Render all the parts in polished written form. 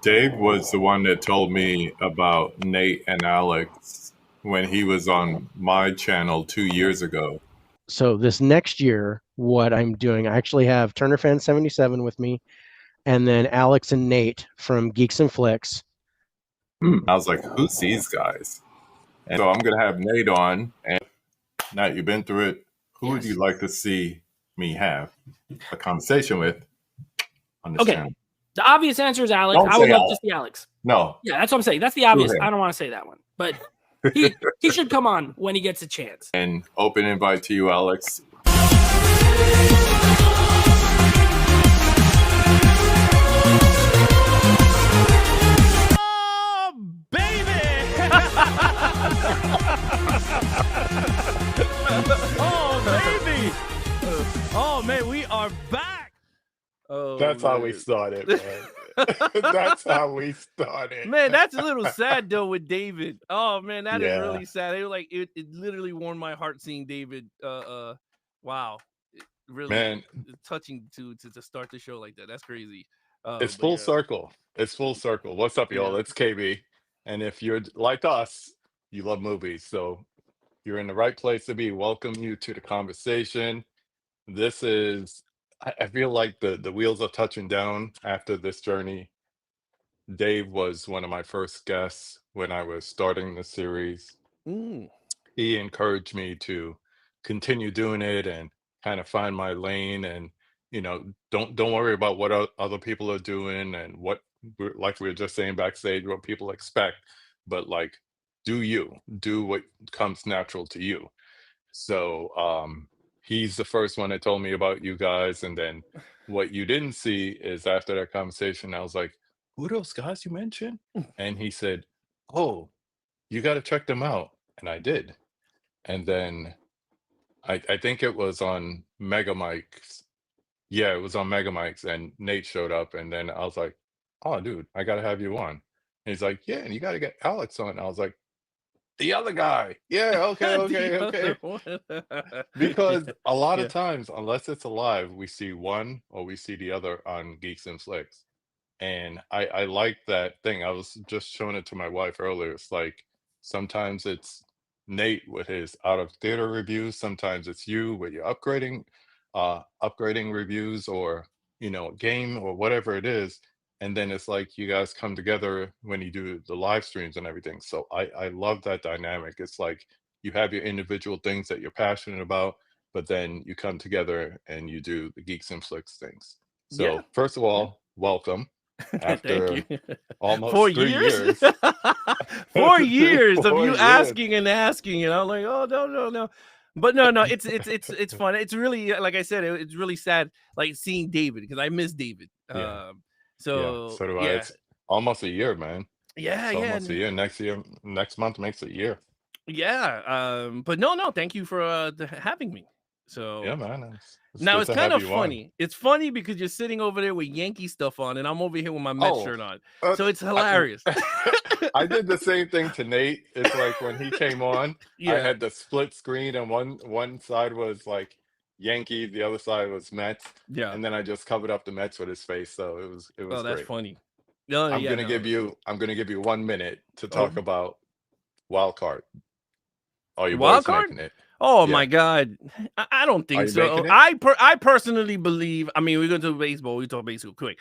Dave was the one that told me about Nate and Alex when he was on my channel 2 years ago. So this next year, what I'm doing, I actually have Turner Fan 77 with me, and then Alex and Nate from Geeks and Flicks. I was like, who's these guys? And so I'm going to have Nate on. And Nate, you've been through it. Who would you like to see me have a conversation with on this channel? The obvious answer is Alex. Don't I would say love Alex. to see Alex. No. Yeah, that's what I'm saying. That's the obvious. ahead. I don't want to say that one, but he should come on when he gets a chance. And open invite to you, Alex. Oh, baby! Oh, baby! Oh, man, we are back. Oh, That's man. how we started, man. That's how we started. Man, that's a little sad though with David. Oh man, that is Yeah. really sad. It was like it literally warmed my heart seeing David. Wow, really Man. touching to start the show like that. That's crazy. It's but full yeah. circle. It's full circle. What's up, y'all? Yeah. It's KB. And if you're like us, you love movies. So you're in the right place to be. Welcome you to the conversation. This is, I feel like the wheels are touching down after this journey. Dave was one of my first guests when I was starting the series. Mm. He encouraged me to continue doing it and kind of find my lane, and don't worry about what other people are doing and what, like we were just saying backstage, what people expect, but like do what comes natural to you. So he's the first one that told me about you guys, and then what you didn't see is after that conversation I was like, who are those guys you mentioned? And he said, oh, you got to check them out. And I did. And then I think it was on Mega Mike's. Yeah, it was on Mega Mike's, and Nate showed up. And then I was like, oh, dude, I got to have you on. And he's like, yeah, and you got to get Alex on. I was like, the other guy. Yeah, okay. Because a lot of times, unless it's alive, we see one or we see the other on Geeks and Flicks. And I like that thing. I was just showing it to my wife earlier. It's like sometimes it's Nate with his out of theater reviews. Sometimes it's you with your upgrading reviews, or game or whatever it is. And then it's like you guys come together when you do the live streams and everything. So I love that dynamic. It's like you have your individual things that you're passionate about, but then you come together and you do the Geeks and Flicks things. So first of all, welcome. After almost 4 3 years. years. 4 years of 4 you years. asking, and I'm like, oh no. But no, it's fun. It's really, like I said, it's really sad, like seeing David, because I miss David. So do I. It's almost a year, man. Yeah, Almost a year. Next month makes a year. Yeah. But no, thank you for having me. So yeah, man. Now it's kind of funny. It's funny because you're sitting over there with Yankee stuff on, and I'm over here with my Mets shirt on. So it's hilarious. I did the same thing to Nate. It's like when he came on, I had the split screen, and one side was like Yankee, the other side was Mets. Yeah. And then I just covered up the Mets with his face. So it was Oh, that's great. funny. I'm gonna give you 1 minute to talk about Wild Card. Oh, your Wild boy's Card? making it. Oh my God, I don't think so. I personally believe. I mean, we're going to baseball. We talk baseball quick.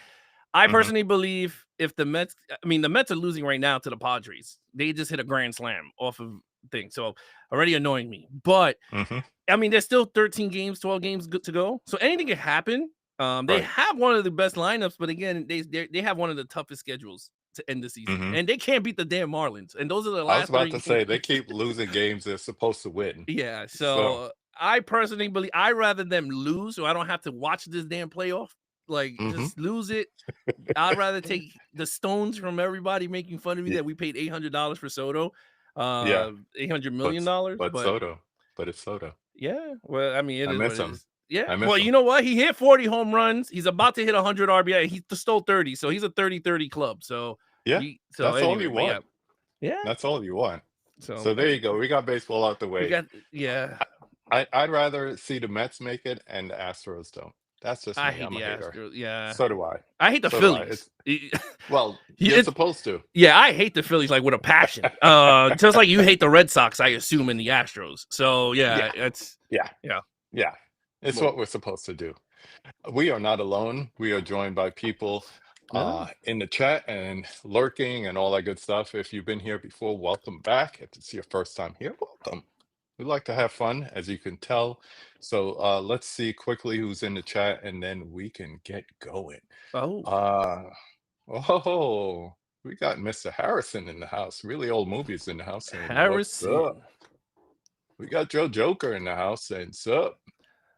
I personally believe if the Mets, the Mets are losing right now to the Padres. They just hit a grand slam off of thing, so already annoying me. But I mean, there's still 13 games, 12 games to go, so anything can happen. They have one of the best lineups, but again, they have one of the toughest schedules to end the season, and they can't beat the damn Marlins. And those are the last. I was about to say they keep losing games they're supposed to win. Yeah, so I personally believe I'd rather them lose, so I don't have to watch this damn playoff. Like, just lose it. I'd rather take the stones from everybody making fun of me that we paid $800 for Soto. $800 million. But it's Soto. Yeah, well, I mean, I miss him. Yeah, well, you know what? He hit 40 home runs. He's about to hit 100 RBI. He stole 30, so he's a 30-30 club. So that's all you want. Yeah, that's all you want. So there you go. We got baseball out the way. I'd rather see the Mets make it and the Astros don't. That's just me. I hate I'm a the hater. Astros. Yeah, So do I. I hate the So do I. Phillies. Well, You- you're it- supposed to. Yeah, I hate the Phillies like with a passion. Just like you hate the Red Sox, I assume, in the Astros. So yeah, it's Yeah. It's Well- what we're supposed to do. We are not alone. We are joined by people in the chat and lurking and all that good stuff. If you've been here before, welcome back. If it's your first time here, welcome. We like to have fun, as you can tell. So let's see quickly who's in the chat, and then we can get going. oh. We got Mr. Harrison in the house. Really old movies in the house saying, "What's Harrison. up?" We got Joe Joker in the house saying, "Sup?"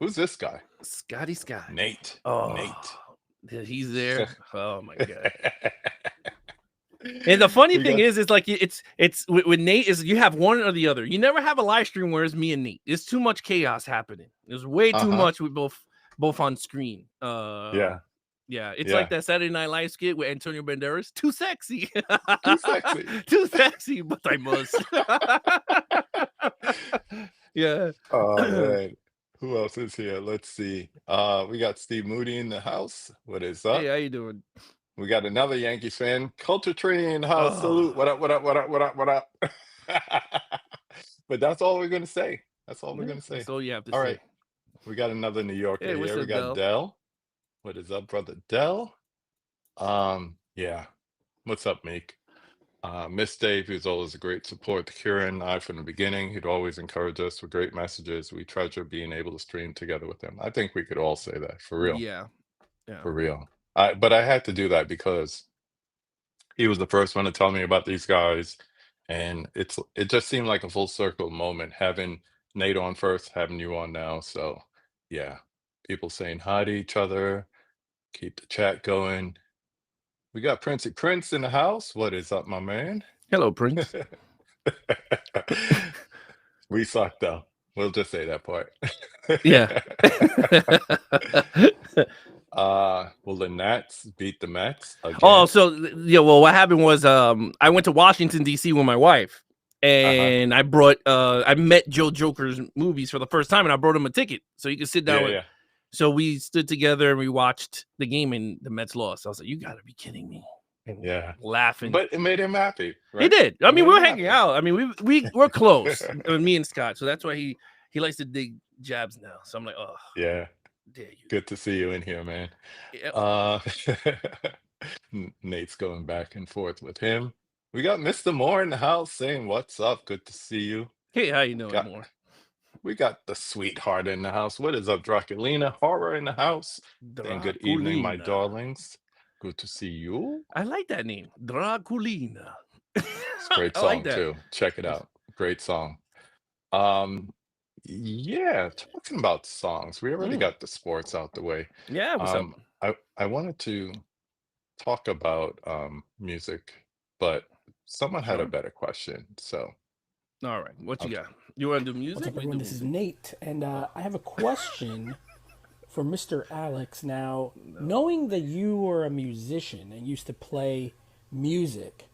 Who's this guy? Scotty Scott. Nate. Yeah, he's there. Oh my god. And the funny thing is, it's like it's with Nate is you have one or the other. You never have a live stream where it's me and Nate. There's too much chaos happening. There's way too much with both on screen. Yeah, it's like that Saturday Night Live skit with Antonio Banderas. Too sexy. Too sexy. Too sexy, but I must. Yeah. Oh man. Who else is here? Let's see. We got Steve Moody in the house. What is up? Hey, how you doing? We got another Yankees fan, Culture Tree in the house. Salute. What up, what up, what up, what up, what up? But that's all we're gonna say. That's all we're gonna say. That's all you have to All say. right. We got another New Yorker Hey, what's here. We up, got Dell. What is up, brother Dell? Yeah. What's up, Meek? Miss Dave, who's always a great support to Kira and I from the beginning. He'd always encourage us with great messages. We treasure being able to stream together with him. I think we could all say that, for real. Yeah. For real. But I had to do that because he was the first one to tell me about these guys. And it just seemed like a full circle moment, having Nate on first, having you on now. So yeah, people saying hi to each other, keep the chat going. We got Princey Prince in the house. What is up, my man? Hello, Prince. We suck though. We'll just say that part. Yeah. Will the Nats beat the Mets again? Oh, so yeah. Well, what happened was, I went to Washington D.C. with my wife, and I brought, I met Joe Joker's movies for the first time, and I brought him a ticket so he could sit down. So we stood together and we watched the game, and the Mets lost. I was like, "You got to be kidding me!" And laughing. But it made him happy. Right? He did. I mean, we were hanging out. I mean, we're close, me and Scott. So that's why he likes to dig jabs now. So I'm like, oh, yeah. Dare you. Good to see you in here, man. Yep. Nate's going back and forth with him. We got Mr. Moore in the house saying, "What's up? Good to see you." Hey, how you doing, Moore? We got the sweetheart in the house. What is up, Draculina? Horror in the house. And good evening, my darlings. Good to see you. I like that name, Draculina. It's a great song too. Check it out. Great song. Yeah, talking about songs, we already got the sports out the way. Yeah, what's up? I wanted to talk about music, but someone had a better question. So, all right, what you got? You want to do music? What's up, everyone? This is Nate, and I have a question for Mr. Alex. Now, knowing that you were a musician and used to play music,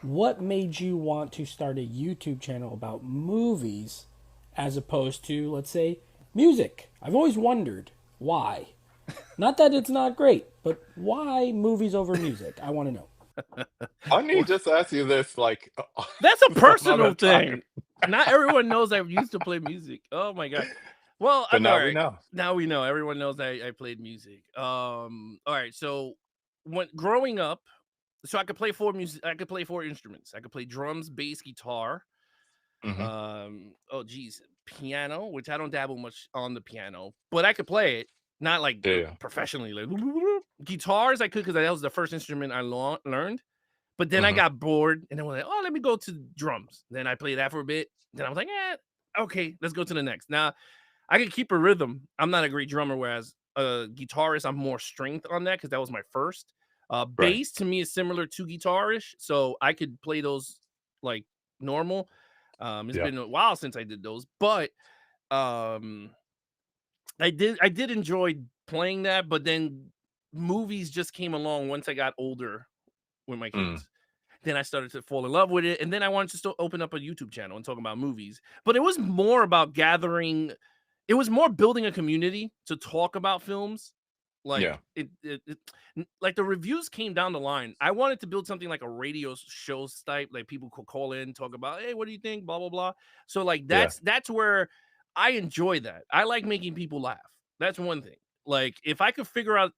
what made you want to start a YouTube channel about movies as opposed to, let's say, music? I've always wondered why. Not that it's not great, but why movies over music? I want to know. I need just ask you this, like, that's a personal thing. Not everyone knows I used to play music. Oh my god. Well, but now we know. Now we know. Everyone knows I played music. All right. So when growing up, so I could play 4 music. I could play 4 instruments. I could play drums, bass, guitar. Piano, which I don't dabble much on the piano, but I could play it. Not like professionally. Like guitars, I could because that was the first instrument I learned. But then I got bored, and then I was like, "Oh, let me go to drums." Then I played that for a bit. Then I was like, okay, let's go to the next." Now, I can keep a rhythm. I'm not a great drummer, whereas a guitarist, I'm more strength on that because that was my first. Bass to me is similar to guitarish, so I could play those like normal. It's been a while since I did those, but I did enjoy playing that. But then movies just came along once I got older with my kids. Then I started to fall in love with it, and then I wanted to still open up a YouTube channel and talk about movies. But it was more about gathering. It was more building a community to talk about films Like Yeah. like the reviews came down the line. I wanted to build something like a radio show type, like people could call in, talk about, hey, what do you think? Blah blah blah. So like that's where I enjoy that. I like making people laugh. That's one thing. Like if I could figure out,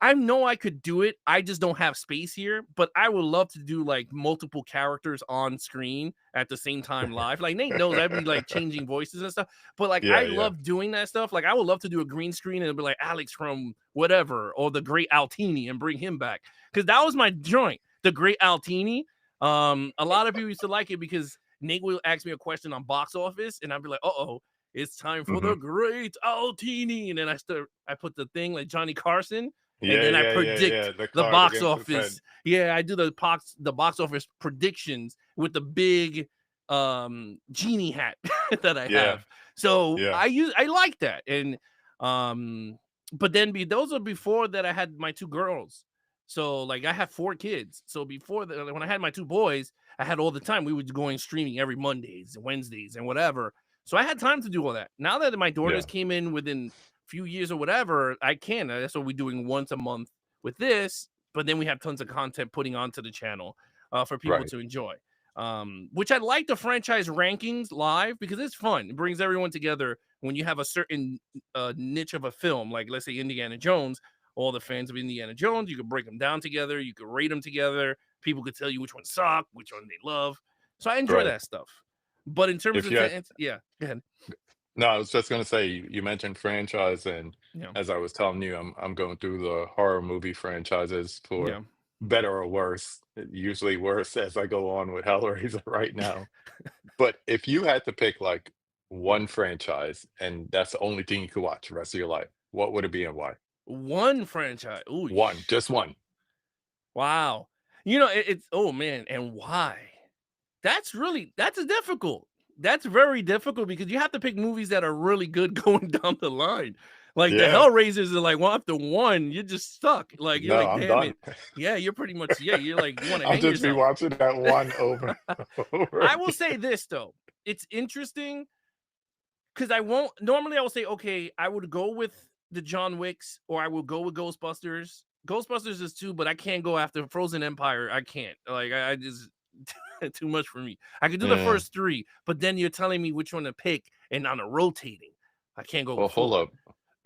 I know I could do it. I just don't have space here, but I would love to do like multiple characters on screen at the same time live. Like Nate knows I'd be like changing voices and stuff, but like I love doing that stuff. Like I would love to do a green screen and it'd be like Alex from whatever or the Great Altini and bring him back, because that was my joint, the Great Altini. A lot of people used to like it because Nate will ask me a question on box office and I'd be like, uh-oh, it's time for the Great Altini, and then I put the thing like Johnny Carson. And then I predict the box office. Yeah, I do the box office predictions with the big genie hat that I have. So I like that. And but then those are before that I had my 2 girls. So like I have 4 kids. So before that, when I had my 2 boys, I had all the time. We were going streaming every Mondays and Wednesdays and whatever. So I had time to do all that. Now that my daughters came in within few years or whatever, I can. That's what we're doing once a month with this, but then we have tons of content putting onto the channel for people to enjoy. Which I like the franchise rankings live because it's fun. It brings everyone together when you have a certain niche of a film, like let's say Indiana Jones. All the fans of Indiana Jones, you could break them down together, you could rate them together. People could tell you which one sucked, which one they love. So I enjoy that stuff. But in terms of go ahead. No, I was just going to say, you mentioned franchise, and as I was telling you, I'm going through the horror movie franchises for better or worse, usually worse as I go on with Hellraiser right now. But if you had to pick like one franchise and that's the only thing you could watch the rest of your life, what would it be and why? One franchise. Ooh, just one. Wow. You know, it's oh man, and why? That's difficult. That's very difficult because you have to pick movies that are really good going down the line. Like the Hellraisers are like one after one, you're just stuck. Like you're like, damn it. Yeah, you're pretty much you're like you want to hang yourself. I'll just be watching that one over and over. I will say this though. It's interesting because I will say, okay, I would go with the John Wicks or I will go with Ghostbusters. Ghostbusters is 2, but I can't go after Frozen Empire. I can't. Like I just too much for me. I could do the first 3, but then you're telling me which one to pick and on a rotating. I can't go. Well, hold up.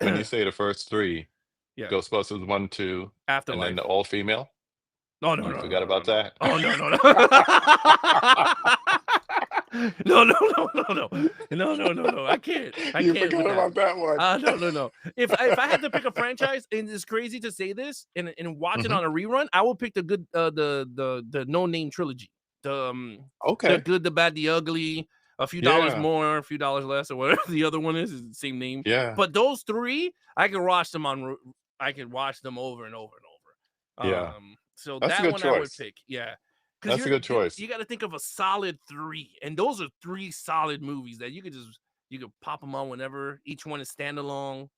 When you say the first 3, Ghostbusters 1, 2, Afterlife, and then the all female. No, no, you forgot about that. Oh no. No. I can't. You forgot about that one. No. If I had to pick a franchise, and it's crazy to say this, and watch it on a rerun, I will pick the good, the No Name trilogy. The Good, the Bad, the Ugly. A few dollars more, a few dollars less, or whatever the other one is the same name. Yeah. But those 3, I can watch them I can watch them over and over and over. So that's that one choice. I would pick. Yeah. That's a good choice. You got to think of a solid 3, and those are 3 solid movies that you could pop them on whenever. Each one is standalone.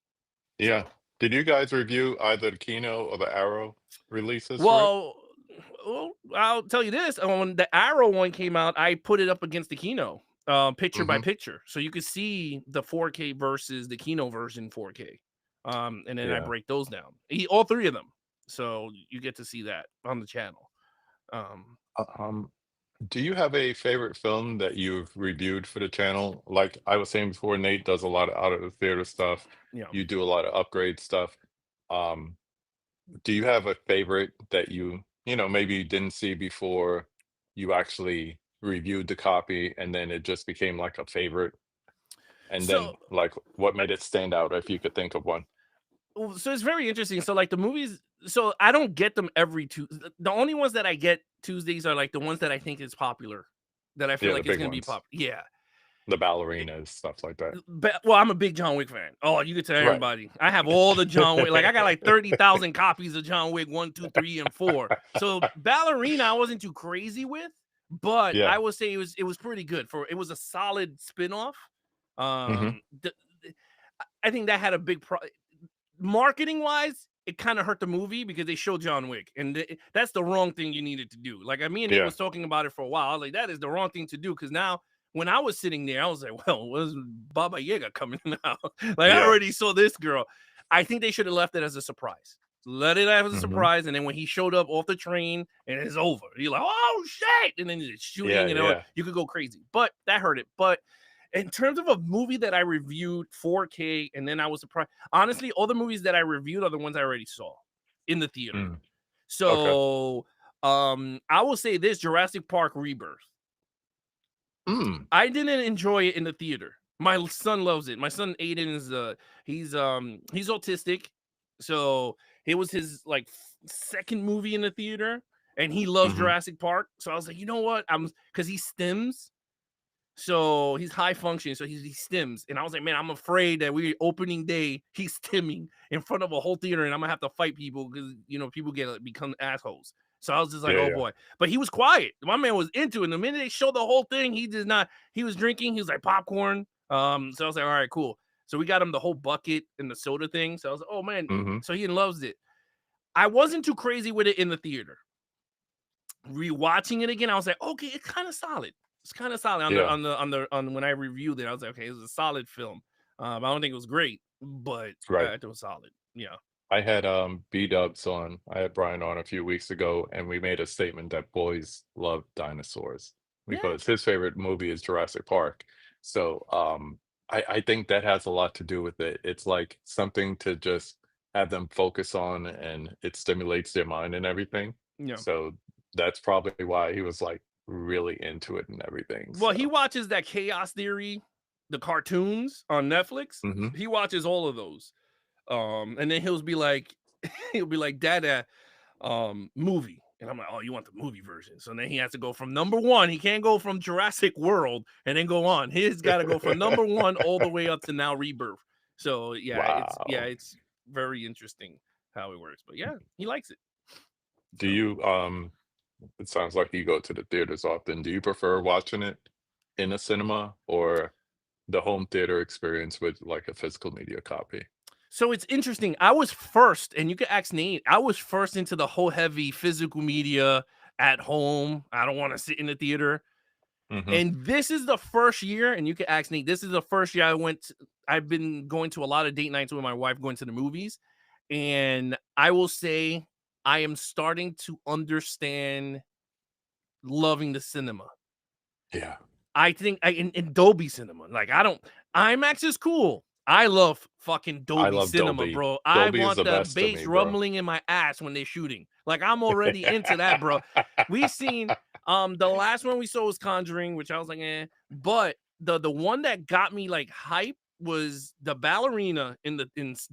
Yeah. So. Did you guys review either the Kino or the Arrow releases? Well, I'll tell you this: when the Arrow one came out, I put it up against the Kino, picture by picture, so you could see the 4K versus the Kino version 4K, and then I break those down, all 3 of them, so you get to see that on the channel. Do you have a favorite film that you've reviewed for the channel? Like I was saying before, Nate does a lot of out of the theater stuff. Yeah. You do a lot of upgrade stuff. Do you have a favorite that you maybe you didn't see before you actually reviewed the copy and then it just became like a favorite? And then like what made it stand out, if you could think of one? So it's very interesting. So like the movies, so I don't get them every Tuesday. The only ones that I get Tuesdays are like the ones that I think is popular, that I feel like it's going to be popular. Yeah. The ballerinas, stuff like that. Well, I'm a big John Wick fan. Oh, you can tell everybody. I have all the John Wick. Like I got like 30,000 copies of John Wick 1, 2, 3, and 4. So ballerina, I wasn't too crazy with, but I would say it was pretty good. It was a solid spinoff. I think that had a big marketing wise. It kind of hurt the movie because they showed John Wick, and that's the wrong thing you needed to do. Like me and Nick was talking about it for a while. I was like, that is the wrong thing to do, because now when I was sitting there, I was like, well, where's Baba Yaga coming out? I already saw this girl. I think they should have left it as a surprise. Let it as a Mhm. surprise, and then when he showed up off the train, and it's over. You're like, oh shit! And then it's shooting, Yeah. you could go crazy. But that hurt it. But in terms of a movie that I reviewed 4K, and then I was surprised. Honestly, all the movies that I reviewed are the ones I already saw in the theater. Mm. So I will say this: Jurassic Park Rebirth. I didn't enjoy it in the theater. My son loves it. My son Aiden is he's autistic, so it was his like second movie in the theater, and he loves Mhm. Jurassic Park. So I was like, you know what? Because he stims, so he's high functioning, so he stims, and I was like, man, I'm afraid that we opening day he's stimming in front of a whole theater, and I'm gonna have to fight people because people become assholes. So I was just like, Yeah, oh yeah. boy. But he was quiet. My man was into it. And the minute they showed the whole thing, he was drinking. He was like popcorn. So I was like, all right, cool. So we got him the whole bucket and the soda thing. So I was like, oh man. Mhm. So he loves it. I wasn't too crazy with it in the theater. Rewatching it again, I was like, okay, it's kind of solid. It's kind of solid Yeah. on when I reviewed it. I was like, okay, it was a solid film. I don't think it was great, but Right. it was solid. Yeah. I had B-Dubs on. I had Brian on a few weeks ago, and we made a statement that boys love dinosaurs Yeah. because his favorite movie is Jurassic Park. So I think that has a lot to do with it. It's like something to just have them focus on, and it stimulates their mind and everything. Yeah. So that's probably why he was like really into it and everything. Well, he So watches that Chaos Theory, the cartoons on Netflix. Mhm. He watches all of those. And then he'll be like, Dada, movie. And I'm like, oh, you want the movie version? So then he has to go from number one. He can't go from Jurassic World and then go on. He's got to go from number one all the way up to now Rebirth. So Wow. it's very interesting how it works. But yeah, he likes it. Do you it sounds like you go to the theaters often. Do you prefer watching it in a cinema or the home theater experience with like a physical media copy? So it's interesting. I was first, and you can ask Nate, I was first into the whole heavy physical media at home. I don't want to sit in the theater. Mhm. And this is the first year, and you can ask Nate, this is the first year I've been going to a lot of date nights with my wife, going to the movies. And I will say I am starting to understand loving the cinema. Yeah. I think in Dolby Cinema, like IMAX is cool. I love fucking Dolby love Cinema, Dolby. bro. Dolby I is want the the best to bass me, bro. rumbling in my ass when they're shooting. Like I'm already into that, bro. We've seen the last one we saw was Conjuring, which I was like, eh. But the one that got me like hype was the ballerina in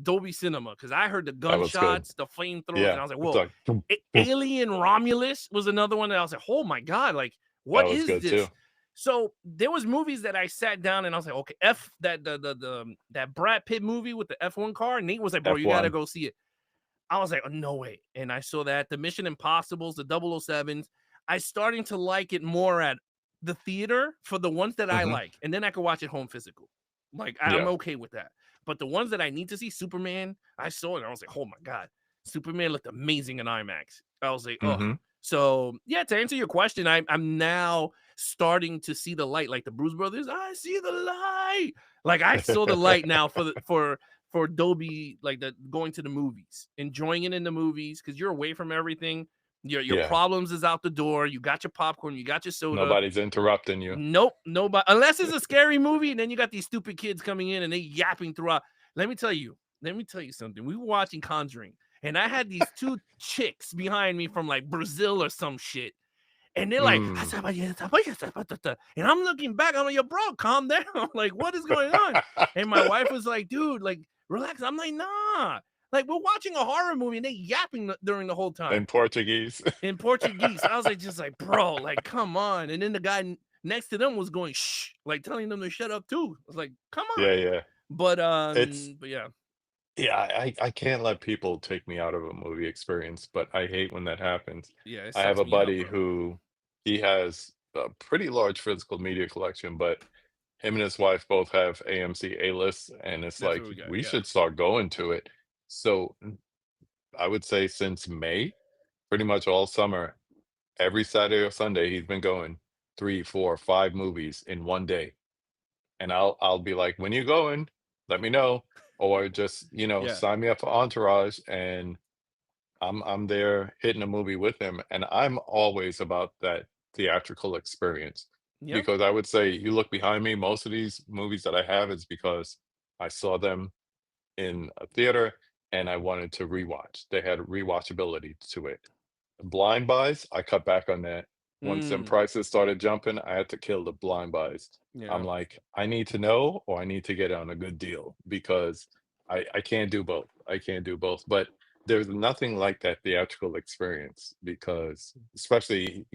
Dolby Cinema, because I heard the That was good. gunshots, the flamethrowers, and Yeah. I was like, It's whoa. like boom, boom. Alien Romulus was another one that I was like, oh my god, like what That was is good this? too. So there was movies that I sat down and I was like, okay, that Brad Pitt movie with the F1 car. Nate was like, bro, you gotta F1. go see it. I was like, oh, no way. And I saw that the Mission Impossibles, the 007s. I starting to like it more at the theater for the ones that I Mhm. like, and then I could watch it home physical. Like I'm Yeah. okay with that. But the ones that I need to see, Superman, I saw it and I was like, oh my god, Superman looked amazing in IMAX. I was like, oh. Mhm. So yeah, to answer your question, I'm now starting to see the light, like the Bruce Brothers. I see the light. Like I saw the light now for Dolby, like the going to the movies, enjoying it in the movies, because you're away from everything. Your Yeah. problems is out the door. You got your popcorn, you got your soda. Nobody's interrupting you. Nope, nobody. Unless it's a scary movie, and then you got these stupid kids coming in and they yapping throughout. Let me tell you something. We were watching Conjuring, and I had these two chicks behind me from like Brazil or some shit. And they're like, Mm. and I'm looking back. I'm like, yo, bro, calm down. Like, what is going on? And my wife was like, dude, like, relax. I'm like, nah. Like, we're watching a horror movie and they yapping during the whole time In Portuguese. in Portuguese. I was like, just like, bro, like, come on. And then the guy next to them was going, shh, like telling them to shut up too. I was like, come on. Yeah, yeah. But It's yeah. Yeah, I can't let people take me out of a movie experience, but I hate when that happens. Yeah, it I have sucks a me out, buddy bro. who he has a pretty large physical media collection, but him and his wife both have AMC A-list, and it's That's like what we got. we Yeah. should start going to it. So I would say since May, pretty much all summer, every Saturday or Sunday, he's been going 3, 4, 5 movies in one day. And I'll be like, when you going? Let me know. or just Yeah. sign me up for Entourage, and I'm there hitting a movie with him, and I'm always about that theatrical experience Yep. because I would say you look behind me, most of these movies that I have is because I saw them in a theater and I wanted to rewatch. They had rewatchability to it. Blind buys, I cut back on that. Once them Mm, prices started jumping, I had to kill the blind buys. I'm yeah. like, I need to know or I need to get on a good deal because I can't do both. I can't do both. But there's nothing like that theatrical experience because especially,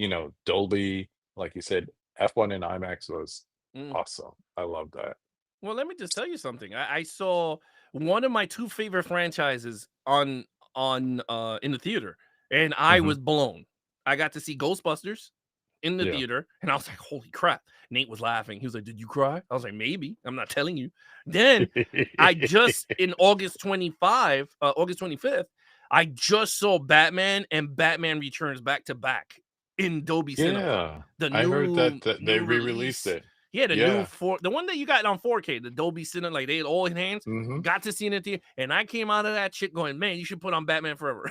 Dolby, like you said, F1 in IMAX was Mm. awesome. I love that. Well, let me just tell you something. I saw one of my two favorite franchises on in the theater, and I Mhm. was blown. I got to see Ghostbusters in the Yeah. theater, and I was like, "Holy crap!" Nate was laughing. He was like, "Did you cry?" I was like, "Maybe. I'm not telling you." Then I just in August 25th, I just saw Batman and Batman Returns back to back in Dolby Cinema. Yeah. The I heard new that they new re-released release. it. Yeah, the Yeah. the one that you got on 4K, the Dolby Cinema, like they all enhanced. Mhm. Got to see it in theater, and I came out of that shit going, "Man, you should put on Batman Forever."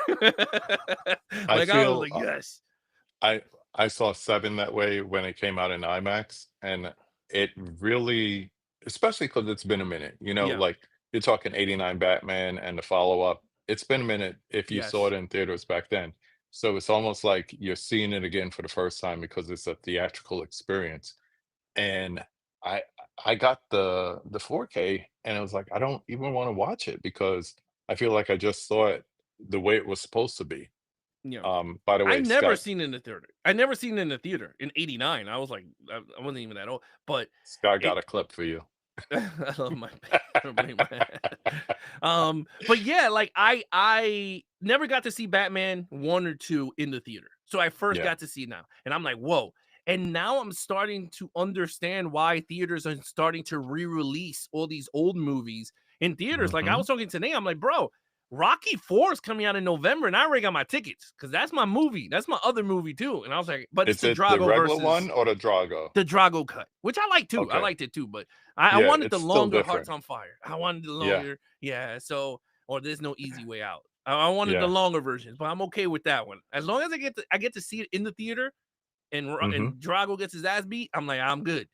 I Like I was feel like, "Yes." I I saw 7 that way when it came out in IMAX, and it really, especially because 'cause it's been a minute, Yeah. like, you're talking '89 Batman and the follow-up. It's been a minute if you saw Yes. it in theaters back then. So it's almost like you're seeing it again for the first time because it's a theatrical experience, and I I got the 4K, and I was like, "I don't even wanna watch it because I feel like I just saw it the way it was supposed to be." Yeah. By the I way, never seen it in the theater. I never seen it in the theater in '89. I was like, I wasn't even that old, but Scott it got a clip for you. I love my but yeah, like I never got to see Batman 1 or 2 in the theater. So I first Yeah. got to see it now. And I'm like, whoa. And now I'm starting to understand why theaters are starting to re-release all these old movies in theaters. Like I Mhm. was talking today, I'm like, bro, Rocky 4 is coming out in November, and I already got my tickets because that's my movie. That's my other movie too. And I was like, but it's Is the it the Drago regular versus one or the Drago? the Drago cut, which I like too. I Okay. liked it too, but I Yeah, wanted the it's still longer Hearts different. on Fire. I wanted the Yeah, longer, yeah. So, or there's no easy way out. I wanted the yeah. longer versions, but I'm okay with that one. As long as I get to see it in the theater, Mhm. and Drago gets his ass beat, I'm like, I'm good.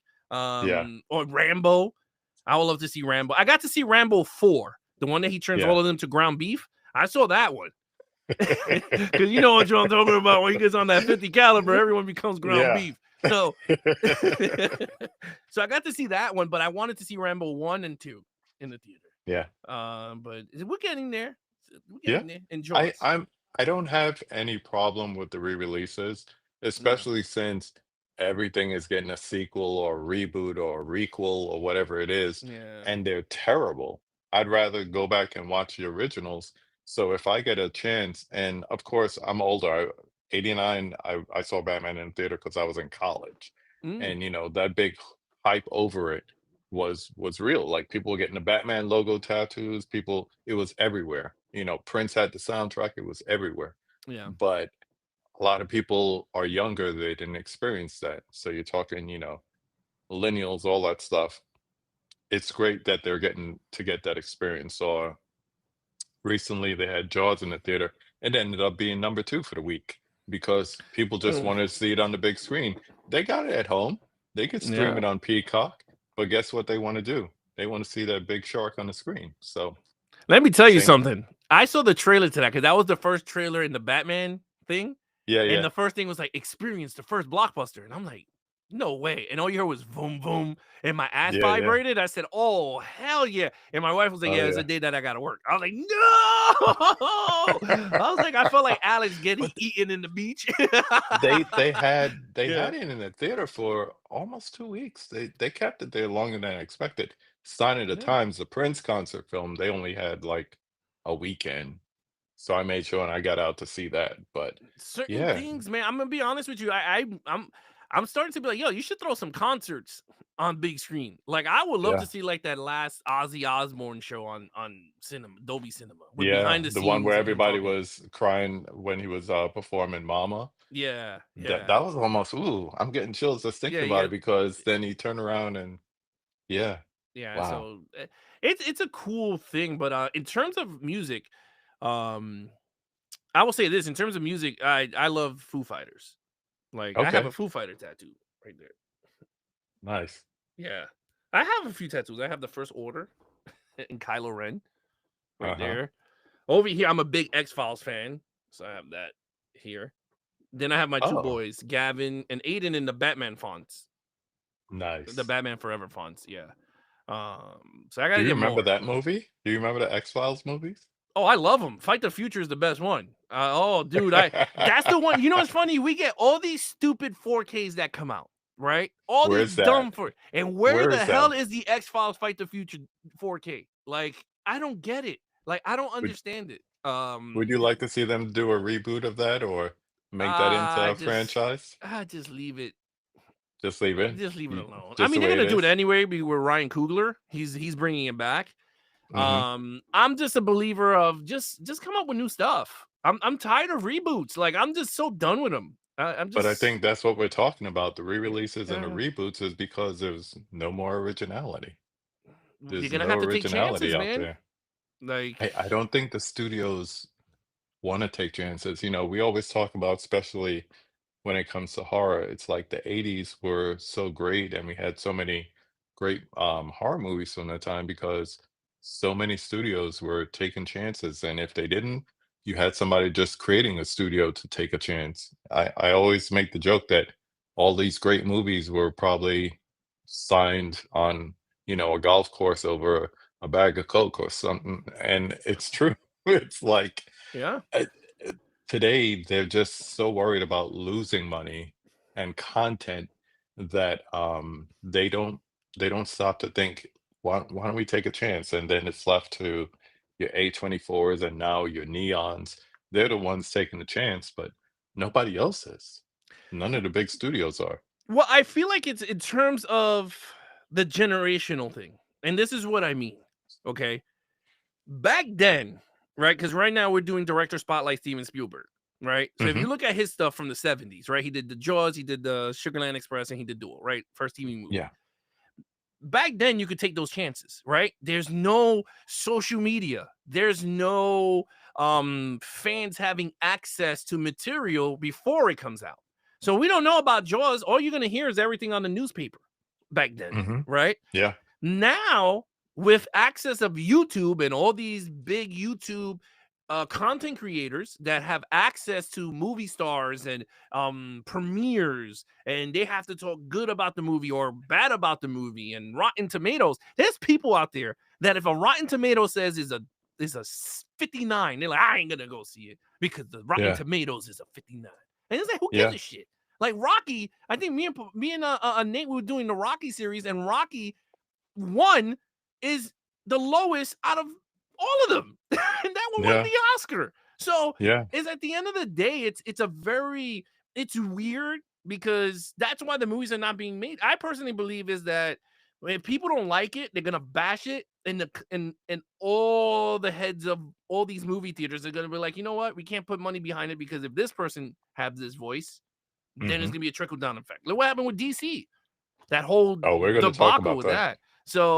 Yeah, Or Rambo, I would love to see Rambo. I got to see Rambo 4, the one that he turns yeah. all of them to ground beef. I saw that one. Because you know what I'm talking about. When he gets on that 50 caliber, everyone becomes ground Yeah. beef. So, so I got to see that one, but I wanted to see Rambo 1 and 2 in the theater. Yeah, But we're getting there. We're yeah. getting there. Enjoy I us. I'm I don't have any problem with the re-releases, Yeah. especially since everything is getting a sequel or reboot or requel or whatever it is, Yeah. and they're terrible. I'd rather go back and watch the originals. So if I get a chance, and of course I'm older, '89, I saw Batman in theater because I was in college, Mm, and that big hype over it was real. Like people were getting the Batman logo tattoos. People, it was everywhere. Prince had the soundtrack. It was everywhere. yeah. But a lot of people are younger. They didn't experience that. So you're talking, millennials, all that stuff. It's great that they're getting to get that experience. So recently they had Jaws in the theater. It ended up being number 2 for the week because people just wanted to see it on the big screen. They got it at home. They could stream Yeah. it on Peacock, but guess what they want to do? They want to see that big shark on the screen. So Let me tell you same. something. I saw the trailer to that because that was the first trailer in the Batman thing. Yeah, And yeah, the first thing was like, experience the first blockbuster. And I'm like, no way. And all you heard was boom, boom. And my ass yeah, yeah. vibrated. I said, oh, hell yeah. And my wife was like, Oh yeah, it's a yeah. day that I got to work. I was like, no. I was like, I felt like Alex getting But eaten in the beach. they had Yeah. it in the theater for almost 2 weeks. They kept it there longer than I expected. Sign of the Yeah. Times, the Prince concert film, they only had like a weekend. So I made sure and I got out to see that. But Certain yeah, things, man. I'm gonna be honest with you. I'm starting to be like, yo, you should throw some concerts on big screen. Like, I would love to yeah, see like that last Ozzy Osbourne show on cinema, Dolby Cinema, with yeah. behind the The one where scenes of him everybody talking. was crying when he was performing Mama. Yeah, That yeah, that was almost, ooh, I'm getting chills just yeah, thinking about yeah. it because then he turned around and yeah. Yeah, Wow. so it's a cool thing, but in terms of music, um, I will say this: in terms of music, I love Foo Fighters. Like I have Okay. a Foo Fighter tattoo right there. Nice. Yeah, I have a few tattoos. I have the First Order and Kylo Ren right Uh-huh. there. Over here, I'm a big X-Files fan, so I have that here. Then I have my two Oh, boys, Gavin and Aiden, in the Batman fonts, the nice. Batman Forever fonts. Yeah. So I Do gotta you get remember more. that movie? Do you remember the X-Files movies? Oh, I love them. Fight the Future is the best one. Oh, dude, that's the one. You know what's funny? We get all these stupid 4Ks that come out, right? All Where these is that? dumb and where Where the is hell that? is the X-Files Fight the Future 4K? Like, I don't get it. Like, I don't Would understand it. would you like to see them do a reboot of that or make that into I a franchise? just leave it. Just leave it. Just leave it alone. I Just the mean, they're way it gonna do it is. anyway. With Ryan Coogler, he's bringing it back. Hmm. I'm just a believer of just come up with new stuff. I'm tired of reboots. Like I'm just so done with them. I'm But I just think that's what we're talking about. The re-releases and the uh, reboots is because there's no more originality. you're There's gonna no have to take originality chances, out man. there. Like I don't think the studios want to take chances. We always talk about, especially when it comes to horror, it's like the 80s were so great and we had so many great horror movies from that time because so many studios were taking chances. And if they didn't, you had somebody just creating a studio to take a chance. I always make the joke that all these great movies were probably signed on, a golf course over a bag of Coke or something. And it's true. It's like, yeah. uh, uh, today they're just so worried about losing money and content that they don't stop to think, why don't we take a chance? And then it's left to your A24s and now your neons. They're the ones taking the chance, but nobody else is. None of the big studios are. Well, I feel like it's in terms of the generational thing, and this is what I mean. Okay, back then, right? Because right now we're doing director spotlight Steven Spielberg, right? So if Hmm. you look at his stuff from the 70s, right? He did the Jaws, he did the Sugarland Express, and he did Duel, right? First TV movie. Yeah. Back then you could take those chances, right? There's no social media. There's no fans having access to material before it comes out. So we don't know about Jaws. All you're going to hear is everything on the newspaper back then, Hmm. right? Yeah. Now, with access of YouTube and all these big YouTube content creators that have access to movie stars and premieres, and they have to talk good about the movie or bad about the movie, and Rotten Tomatoes. There's people out there that if a Rotten Tomato says is a 59, they're like, I ain't gonna go see it because the Rotten Yeah. Tomatoes is a 59. And it's like, who gives Yeah. a shit? Like Rocky, I think me and Nate were doing the Rocky series, and Rocky 1 is the lowest out of all of them. And that one won Yeah. the Oscar. So Yeah. it's at the end of the day, it's weird because that's why the movies are not being made. I personally believe is that if people don't like it, they're gonna bash it, and all the heads of all these movie theaters are gonna be like, you know what, we can't put money behind it because if this person has this voice, then it's Hmm. gonna be a trickle down effect. Look what happened with DC. That whole Oh, we're going to talk debacle about with that. that.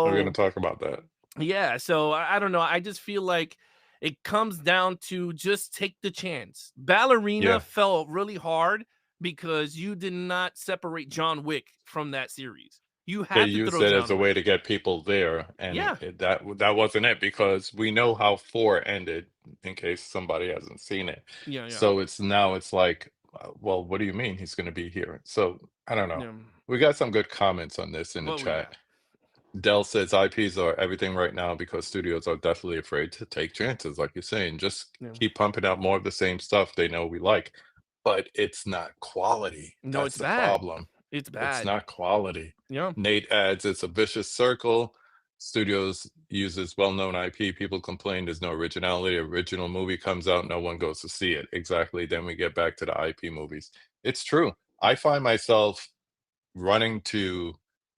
We're going to So talk about that. yeah, so I don't know. I just feel like it comes down to just take the chance. Ballerina Yeah. fell really hard because you did not separate John Wick from that series. You They had to used throw it as a John way Wick. to get people there, and Yeah, that wasn't it because we know how 4 ended, in case somebody hasn't seen it. yeah, yeah, So it's like, well, what do you mean he's going to be here? So I don't know. yeah. We got some good comments on this in the What we got? chat. Dell says IPs are everything right now because studios are definitely afraid to take chances, like you're saying. Just Yeah. keep pumping out more of the same stuff they know we like, but it's not quality. No, That's it's the bad. problem. It's It's bad. not quality. Yeah. Nate adds, it's a vicious circle. Studios uses well-known IP. People complain there's no originality. Original movie comes out, no one goes to see it. Exactly. Then we get back to the IP movies. It's true. I find myself running to,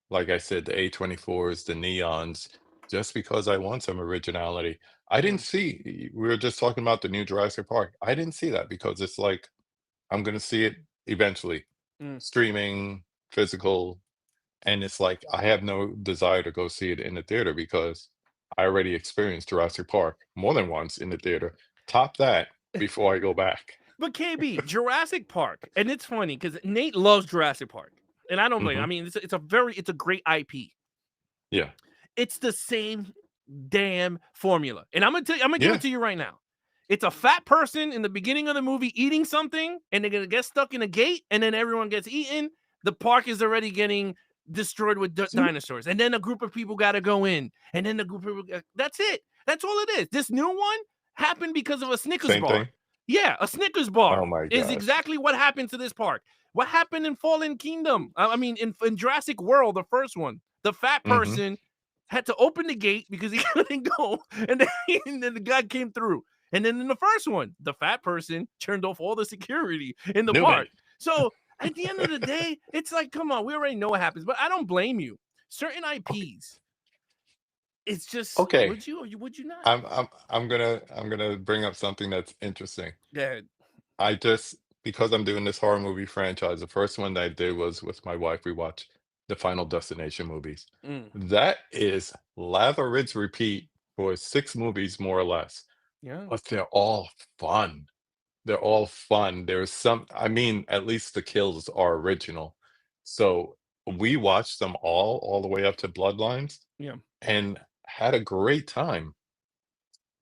like I said, the A24s, the neons, just because I want some originality. I didn't see, we were just talking about the new Jurassic Park. I didn't see that because it's like, I'm going to see it eventually. Mm. Streaming, physical, And it's like I have no desire to go see it in the theater because I already experienced Jurassic Park more than once in the theater. Top that before I go back. But KB, Jurassic Park, and it's funny because Nate loves Jurassic Park, and I don't blame. I mean, it's a great IP. Yeah. It's the same damn formula, and I'm gonna give Yeah. it to you right now. It's a fat person in the beginning of the movie eating something, and they're gonna get stuck in a gate, and then everyone gets eaten. The park is already getting destroyed with dinosaurs, and then a group of people got to go in, and then the group of people. That's it. That's all it is. This new one happened because of a Snickers Same bar. thing. Yeah, a Snickers bar Oh my is gosh. exactly what happened to this park. What happened in Fallen Kingdom? I mean, in Jurassic World, the first one, the fat person had to open the gate because he couldn't go, and then the guy came through. And then in the first one, the fat person turned off all the security in the park. So at the end of the day, it's like, come on, we already know what happens, but I don't blame you. Certain IPs, it's just Okay. Would you or would you not? I'm gonna bring up something that's interesting. Go ahead. Because I'm doing this horror movie franchise, the first one that I did was with my wife. We watched the Final Destination movies. That is lather, rinse, repeat for 6 movies, more or less. Yeah. But they're all fun. They're all fun. There's some, I mean, at least the kills are original. So we watched them all the way up to Bloodlines. Yeah. And had a great time.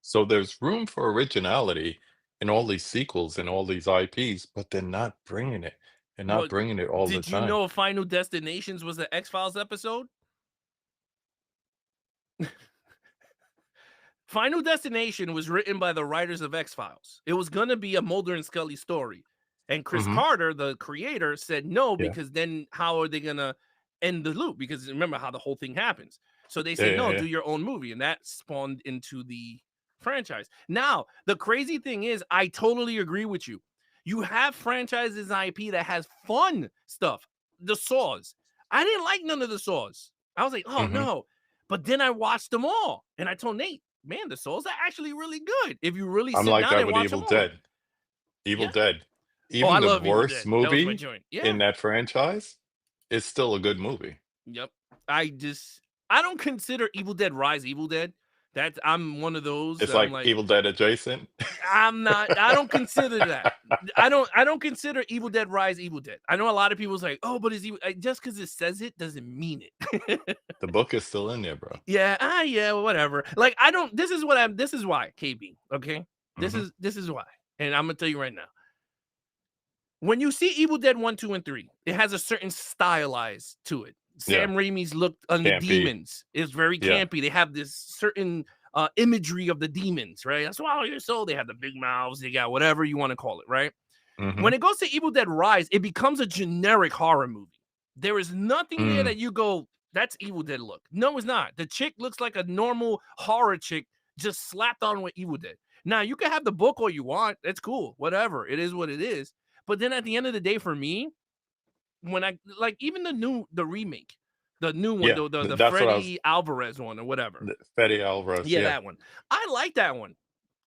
So there's room for originality in all these sequels and all these IPs, but they're not bringing it. They're not bringing it all the time. Did you know Final Destinations was an X-Files episode? Final Destination was written by the writers of X-Files. It was going to be a Mulder and Scully story. And Chris Carter, the creator, said no, because then how are they going to end the loop? Because remember how the whole thing happens. So they said, no, do your own movie. And that spawned into the franchise. Now, the crazy thing is, I totally agree with you. You have franchises IP that has fun stuff. The Saws. I didn't like none of the Saws. I was like, oh, no. But then I watched them all. And I told Nate, man, the Saws are actually really good. If you really sit down and watch them all. Evil Dead. Even I the love Evil worst Dead. movie in that franchise is still a good movie. Yep. I don't consider Evil Dead Rise Evil Dead. I'm one of those. It's like Evil Dead adjacent. I don't consider that. I don't consider Evil Dead Rise Evil Dead. I know a lot of people's like, oh, but it's evil. Just because it says it doesn't mean it. The book is still in there, bro. Yeah, whatever. Like, this is why, KB, okay? This is why. And I'm gonna tell you right now. When you see Evil Dead 1, 2, and 3, it has a certain stylized to it. Sam Raimi's look on the demons is very campy. They have this certain imagery of the demons, right? That's why you're so they have the big mouths, they got whatever you want to call it, right? When it goes to Evil Dead Rise, it becomes a generic horror movie. There is nothing there that you go, that's Evil Dead look. No, it's not. The chick looks like a normal horror chick just slapped on with Evil Dead. Now, you can have the book all you want. That's cool. Whatever. It is what it is. But then at the end of the day, for me, when I like even the remake, the new one, the Freddy Alvarez one or whatever. Freddy Alvarez. Yeah, that one. I like that one.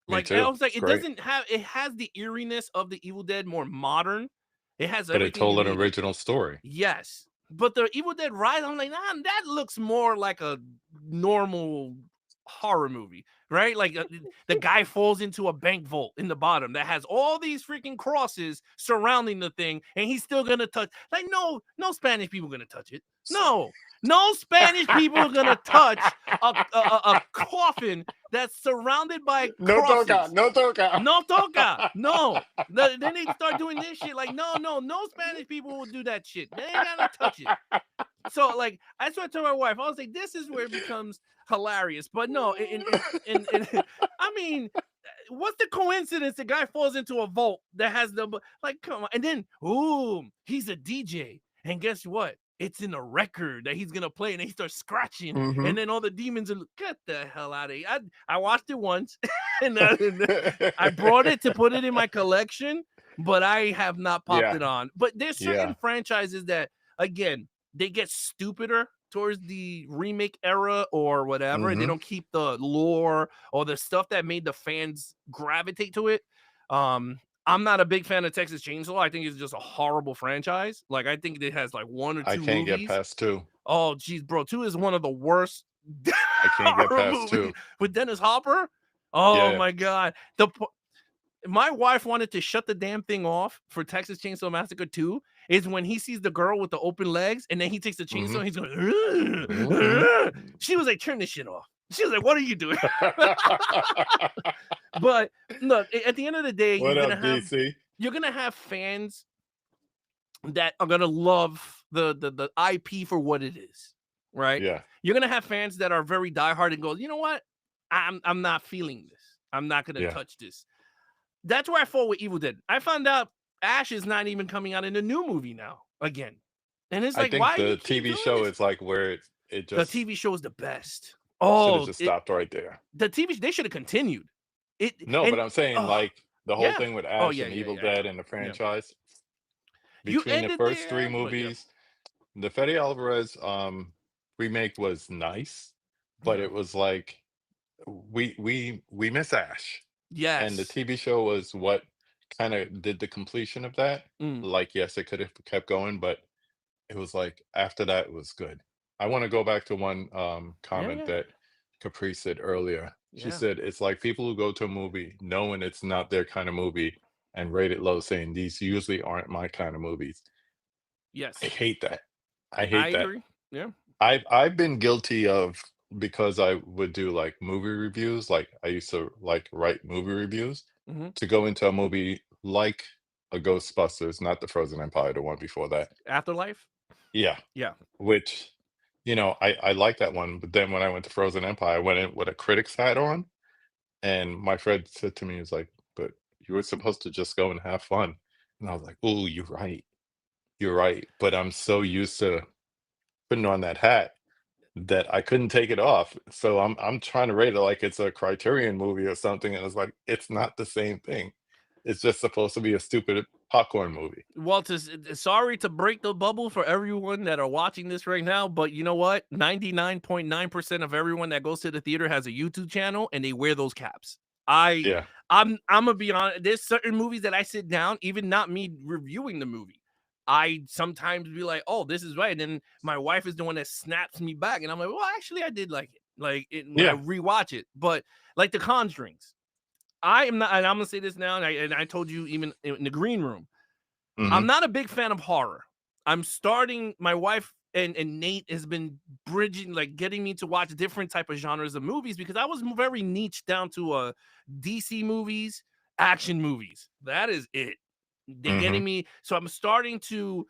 Like, I was like, it has the eeriness of the Evil Dead, more modern. It has but it told an original story. Yes. But the Evil Dead Rise, I'm like, that looks more like a normal horror movie, right? Like the guy falls into a bank vault in the bottom that has all these freaking crosses surrounding the thing, and he's still gonna touch. Like, no Spanish people gonna touch it. No Spanish people are gonna touch a coffin that's surrounded by crosses. No toca. No. Then they start doing this shit. Like, no Spanish people will do that shit. They ain't gonna touch it. So, like, that's what I told my wife. I was like, this is where it becomes hilarious. But no, I mean, what's the coincidence? The guy falls into a vault that has like, come on. And then, he's a DJ. And guess what? It's in a record that he's gonna play, and he starts scratching, and then all the demons are get the hell out of here. I watched it once, and I brought it to put it in my collection, but I have not popped it on. But there's certain franchises that, again, they get stupider towards the remake era or whatever, and they don't keep the lore or the stuff that made the fans gravitate to it. I'm not a big fan of Texas Chainsaw. I think it's just a horrible franchise. Like, I think it has like 1 or 2 I can't movies. get past 2. Oh, geez, bro. 2 is one of the worst I can't get horror past 2. movies with Dennis Hopper. Oh, Yeah. my God. My wife wanted to shut the damn thing off for Texas Chainsaw Massacre 2 is when he sees the girl with the open legs and then he takes the chainsaw and he's going, she was like, turn this shit off. She was like, what are you doing? But look, at the end of the day, What you're up, gonna have DC? you're gonna have fans that are gonna love the IP for what it is, right? Yeah. You're gonna have fans that are very diehard and go, you know what? I'm not feeling this. I'm not gonna touch this. That's where I fall with Evil Dead. I found out Ash is not even coming out in the new movie now again, and it's like, I think why the TV show is like where it just the TV show is the best. should Oh, have just stopped right there. the TV they should have continued. But I'm saying like the whole thing with Ash yeah, and yeah, Evil yeah, Dead yeah. and the franchise. You Between the ended first there, 3 movies, the Fede Alvarez remake was nice, but it was like we miss Ash. Yes. And the TV show was what kind of did the completion of that. Like, yes, it could have kept going, but it was like after that it was good. I want to go back to one comment that Capri said earlier. She said it's like people who go to a movie knowing it's not their kind of movie and rate it low, saying these usually aren't my kind of movies. Yes. I hate that. I I that. agree. Yeah. I've been guilty of, because I would do like movie reviews, like I used to like write movie reviews, to go into a movie like a Ghostbusters, not the Frozen Empire, the one before that. Afterlife? Yeah. Yeah. Which, I like that one, but then when I went to Frozen Empire, I went in with a critic's hat on, and my friend said to me, "Is like, but you were supposed to just go and have fun." And I was like, "Oh, you're right." But I'm so used to putting on that hat that I couldn't take it off. So I'm trying to rate it like it's a Criterion movie or something, and it's like it's not the same thing. It's just supposed to be a stupid popcorn movie. Well, sorry to break the bubble for everyone that are watching this right now, but you know what? 99.9% of everyone that goes to the theater has a YouTube channel and they wear those caps. I'm gonna be honest. There's certain movies that I sit down, even not me reviewing the movie, I sometimes be like, oh, this is right. And then my wife is the one that snaps me back. And I'm like, well, actually, I did like it. Like when I rewatch it. But like The Conjurings, I am not, and I'm gonna say this now, and I told you even in the green room, I'm not a big fan of horror. I'm starting, my wife and Nate has been bridging, like getting me to watch different type of genres of movies, because I was very niche down to DC movies, action movies. That is it. They're getting me. So I'm starting to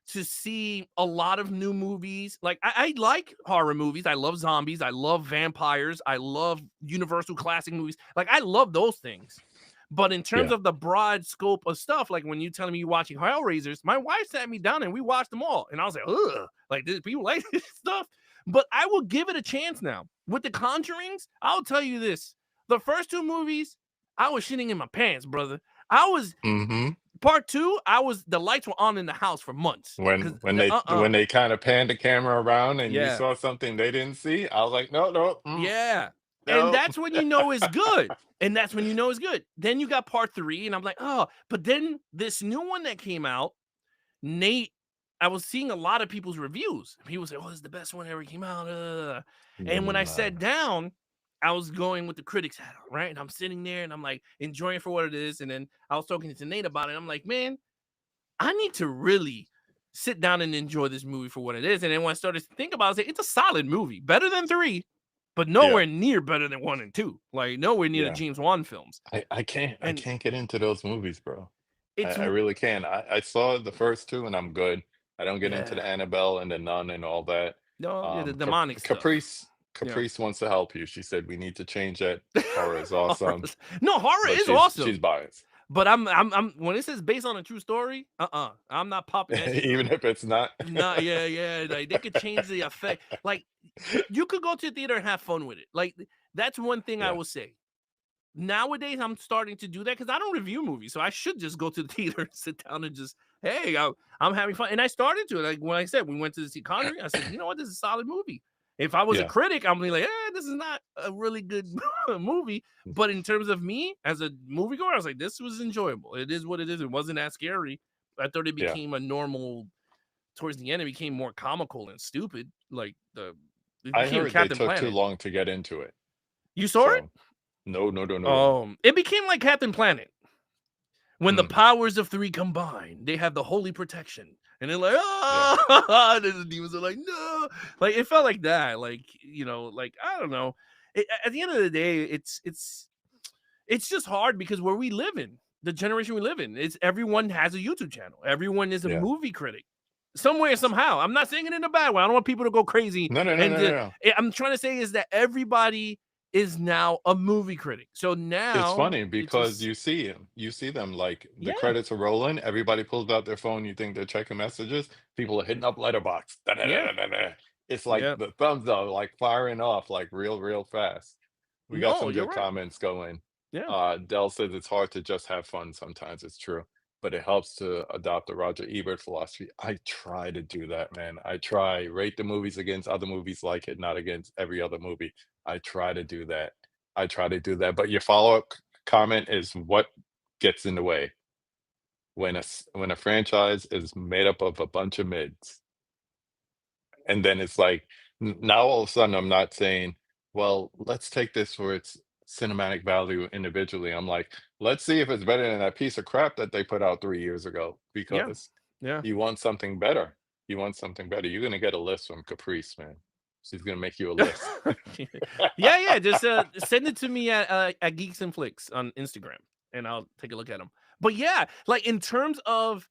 see a lot of new movies. Like I like horror movies. I love zombies. I love vampires. I love Universal classic movies. Like I love those things. But in terms of the broad scope of stuff, like when you telling me you're watching Hellraisers, my wife sat me down and we watched them all. And I was like, ugh, like this, people like this stuff. But I will give it a chance now. With The Conjurings, I'll tell you this. The first 2 movies, I was shitting in my pants, brother. I was part 2, the lights were on in the house for months. When they kind of panned the camera around and you saw something they didn't see, I was like, no. And that's when you know it's good. And that's when you know it's good. Then you got part 3, and I'm like, oh, but then this new one that came out, Nate, I was seeing a lot of people's reviews. People say, oh, this is the best one ever came out. And when I sat down, I was going with the critics hat on, right? And I'm sitting there and I'm like enjoying it for what it is. And then I was talking to Nate about it. I'm like, man, I need to really sit down and enjoy this movie for what it is. And then when I started to think about it, I was like, it's a solid movie, better than 3. But nowhere near better than 1 and 2. Like nowhere near the James Wan films. I can't get into those movies, bro. I really can. I saw the first 2 and I'm good. I don't get into the Annabelle and the Nun and all that. No, the demonic stuff. Caprice wants to help you. She said we need to change that. Horror is awesome. No, horror is awesome. She's biased. But I'm when it says based on a true story, I'm not popping that shit. Even if it's not. No, like they could change the effect. Like you could go to the theater and have fun with it. Like that's one thing I will say. Nowadays, I'm starting to do that because I don't review movies, so I should just go to the theater and sit down and just, hey, I'm having fun. And I started to, like when I said we went to see Conjuring, I said, you know what, this is a solid movie. If I was a Yeah. critic, I'm like, this is not a really good movie. But in terms of me as a moviegoer, I was like, this was enjoyable. It is what it is. It wasn't that scary. I thought it became a normal. Towards the end, it became more comical and stupid. Like it I became heard Captain they took too Planet. long to get into it. You saw it? No. It became like Captain Planet. When the powers of 3 combine, they have the holy protection. And they're like, and the demons are like, no. Like, it felt like that. Like, like, I don't know. At the end of the day, it's just hard because where we live in, the generation we live in, everyone has a YouTube channel. Everyone is a movie critic. Some way or somehow. I'm not saying it in a bad way. I don't want people to go crazy. No. I'm trying to say is that everybody is now a movie critic. So now It's funny because you see them like the credits are rolling. Everybody pulls out their phone. You think they're checking messages. People are hitting up Letterboxd. It's like the thumbs up, like firing off, like real fast. We got some good comments going. Yeah. Dell says it's hard to just have fun. Sometimes it's true, but it helps to adopt the Roger Ebert philosophy. I try to do that, man. I try rate the movies against other movies like it, not against every other movie. I try to do that. But your follow-up comment is what gets in the way when a franchise is made up of a bunch of mids, and then it's like now all of a sudden I'm not saying, well, let's take this for its cinematic value individually. I'm like, let's see if it's better than that piece of crap that they put out 3 years ago, because you want something better. You're gonna get a list from Caprice, man. She's gonna make you a list. Just send it to me at Geeks and Flicks on Instagram, and I'll take a look at them. But like in terms of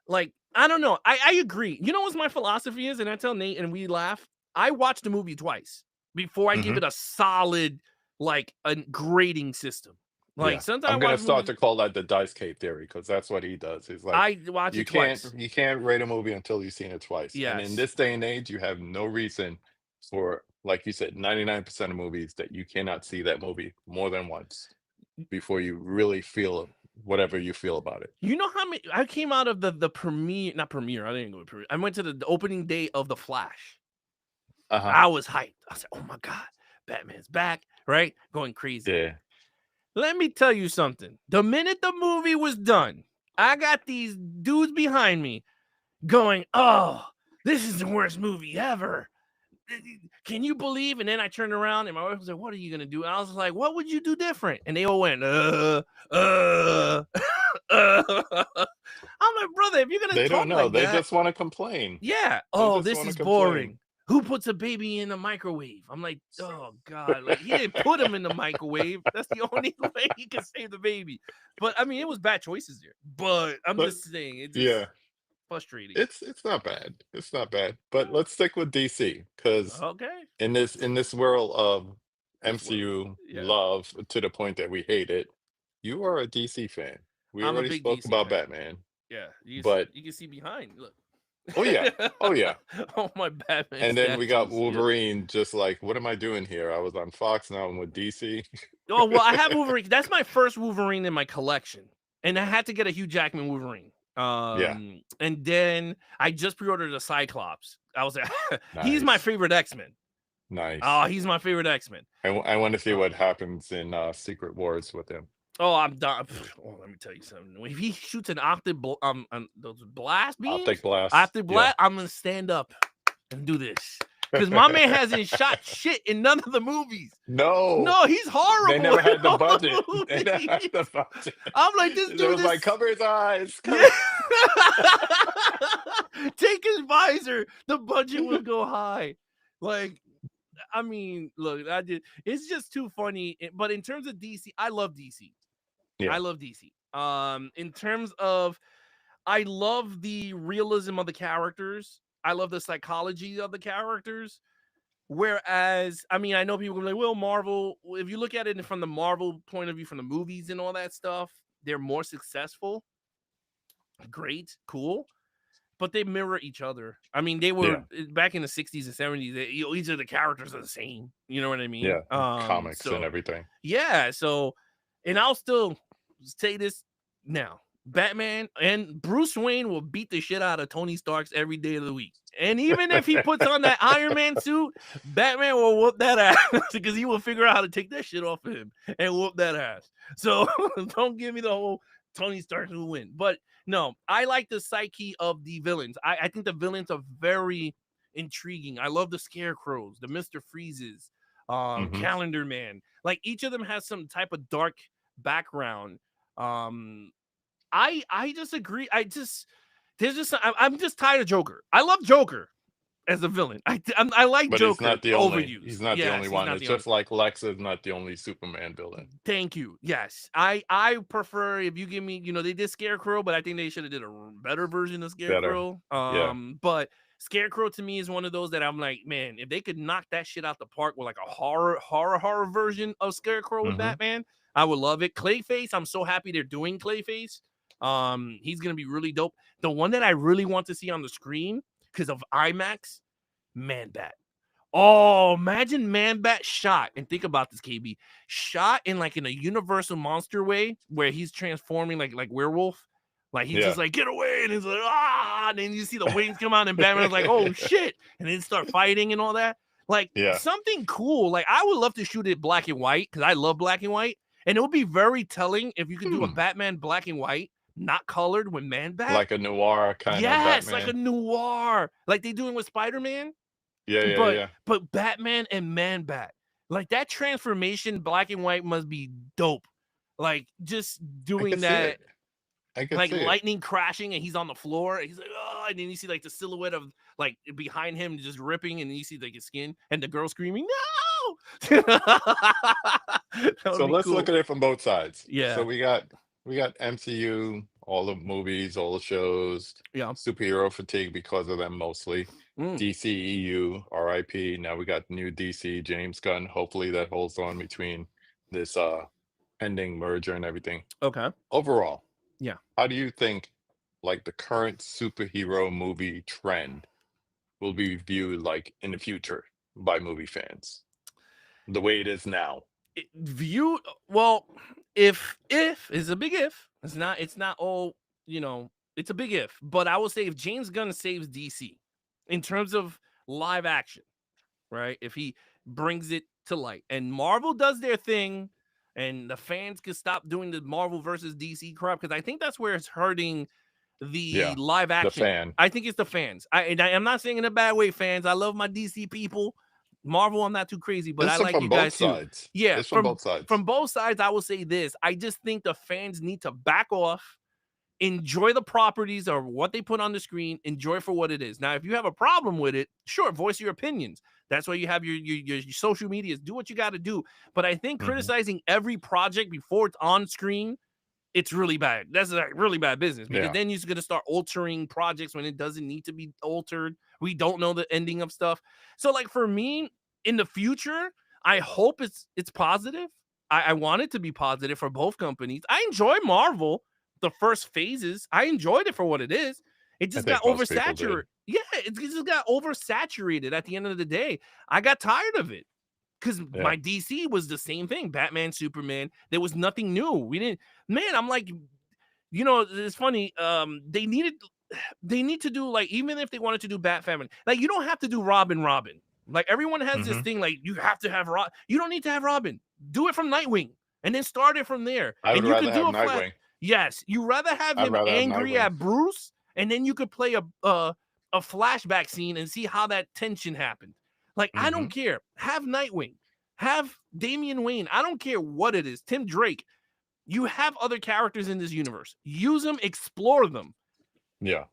like, I don't know. I agree. You know what my philosophy is, and I tell Nate, and we laugh. I watch the movie twice before I give it a solid like a grading system. Like sometimes I'm gonna start to call that the dice cave theory, because that's what he does. He's like, I watch it twice. You can't rate a movie until you've seen it twice. Yes. And in this day and age, you have no reason for, like you said, 99% of movies that you cannot see that movie more than once before you really feel whatever you feel about it. You know how many I came out of the premiere, not premiere. I didn't go to premiere. I went to the opening day of The Flash. I was hyped. I said, "Oh my god, Batman's back!" Right, going crazy. Yeah. Let me tell you something. The minute the movie was done, I got these dudes behind me going, "Oh, this is the worst movie ever. Can you believe?" And then I turned around and my wife was like, "What are you gonna do?" And I was like, "What would you do different?" And they all went, I'm like, brother, if you're gonna They talk don't know. like They that, just want to complain. yeah. Oh, this is boring. Who puts a baby in a microwave? I'm like, oh god, like he didn't put him in the microwave. That's the only way he can save the baby. But I mean, it was bad choices there. But I'm just saying, it's just frustrating. It's not bad. It's not bad. But let's stick with DC, because in this world of MCU love to the point that we hate it, you are a DC fan. We I'm a already big spoke DC about fan. Batman. Yeah, you can see behind. Look. Oh yeah. Oh my Batman. And then we got Wolverine. Just like, what am I doing here? I was on Fox, now I'm with DC. Oh well, I have Wolverine. That's my first Wolverine in my collection, and I had to get a Hugh Jackman Wolverine. And then I just pre-ordered a Cyclops. I was like, he's my favorite X-Men. Nice. Oh, he's my favorite X-Men. I want to see what happens in Secret Wars with him. Oh, I'm done. Oh, let me tell you something. If he shoots an those blast beams, optic blast, I'm gonna stand up and do this, because my man hasn't shot shit in none of the movies. No, he's horrible. They never had the budget. I'm like, this dude was like, cover his eyes. Take his visor. The budget will go high. Like, I mean, look, it's just too funny. But in terms of DC, I love DC. I love DC. In terms of, I love the realism of the characters. I love the psychology of the characters. Whereas, I mean, I know people are like, well, Marvel, if you look at it from the Marvel point of view, from the movies and all that stuff, they're more successful. Great, cool. But they mirror each other. I mean, they were back in the 60s and 70s. Each of the characters are the same. You know what I mean? Yeah, comics and everything. Yeah, so, and I'll still say this now. Batman and Bruce Wayne will beat the shit out of Tony Stark's every day of the week. And even if he puts on that Iron Man suit, Batman will whoop that ass because he will figure out how to take that shit off of him and whoop that ass. So don't give me the whole Tony Stark will win. But no, I like the psyche of the villains. I think the villains are very intriguing. I love the Scarecrows, the Mr. Freezes, Calendar Man. Like each of them has some type of dark background. I just agree. I'm just tired of Joker. I love Joker as a villain. I like But Joker. He's not the only one. It's just like Lex is not the only Superman villain. Thank you. Yes, I prefer if you give me, they did Scarecrow, but I think they should have did a better version of Scarecrow. But Scarecrow to me is one of those that I'm like, man, if they could knock that shit out the park with like a horror version of Scarecrow with Batman, I would love it. Clayface, I'm so happy they're doing Clayface. He's gonna be really dope. The one that I really want to see on the screen because of IMAX, Man-Bat. Oh, imagine Man-Bat shot, and think about this, KB, shot in a Universal monster way where he's transforming like werewolf. Like he's just like, get away, and he's like, ah, and then you see the wings come out, and Batman's like, oh shit, and then start fighting and all that. Like something cool. Like I would love to shoot it black and white because I love black and white, and it would be very telling if you could do a Batman black and white, not colored, with Man-Bat, like a noir kind of Batman. Yes, like a noir, like they doing with Spider-Man. But Batman and Man-Bat, like that transformation, black and white, must be dope. Like just doing that. Like lightning crashing and he's on the floor and he's like, oh, and then you see like the silhouette of like behind him just ripping, and then you see like his skin and the girl screaming, no. So let's look at it from both sides. Yeah. So we got MCU, all the movies, all the shows, superhero fatigue because of them mostly. DCEU, RIP. Now we got new DC, James Gunn. Hopefully that holds on between this pending merger and everything. Okay. Overall, how do you think like the current superhero movie trend will be viewed like in the future by movie fans? The way it is now. Well, if is a big if. It's not all, it's a big if. But I will say if James Gunn saves DC in terms of live action, right? If he brings it to light and Marvel does their thing, and the fans can stop doing the Marvel versus DC crap, because I think that's where it's hurting the live action. The fan. I think it's the fans. I'm not saying in a bad way, fans. I love my DC people. Marvel, I'm not too crazy, but I like you guys too. Yeah, it's from both sides. From both sides, I will say this. I just think the fans need to back off, enjoy the properties or what they put on the screen, enjoy for what it is. Now, if you have a problem with it, sure, voice your opinions. That's why you have your social medias. Do what you got to do. But I think criticizing every project before it's on screen, it's really bad. That's like really bad business, because then you're going to start altering projects when it doesn't need to be altered. We don't know the ending of stuff. So like for me in the future, I hope it's positive. I want it to be positive for both companies. I enjoy Marvel, the first phases. I enjoyed it for what it is. It just got oversaturated. Yeah, it just got oversaturated at the end of the day. I got tired of it because my DC was the same thing. Batman, Superman. There was nothing new. We didn't. Man, I'm like, it's funny. They need to do, like, even if they wanted to do Bat Family, like you don't have to do Robin. Like everyone has this thing, like you have to have Robin. You don't need to have Robin. Do it from Nightwing and then start it from there. I would rather have Nightwing. Yes, you rather have him angry at Bruce, and then you could play a flashback scene and see how that tension happened. Like, I don't care. Have Nightwing. Have Damian Wayne. I don't care what it is. Tim Drake. You have other characters in this universe. Use them. Explore them. Yeah.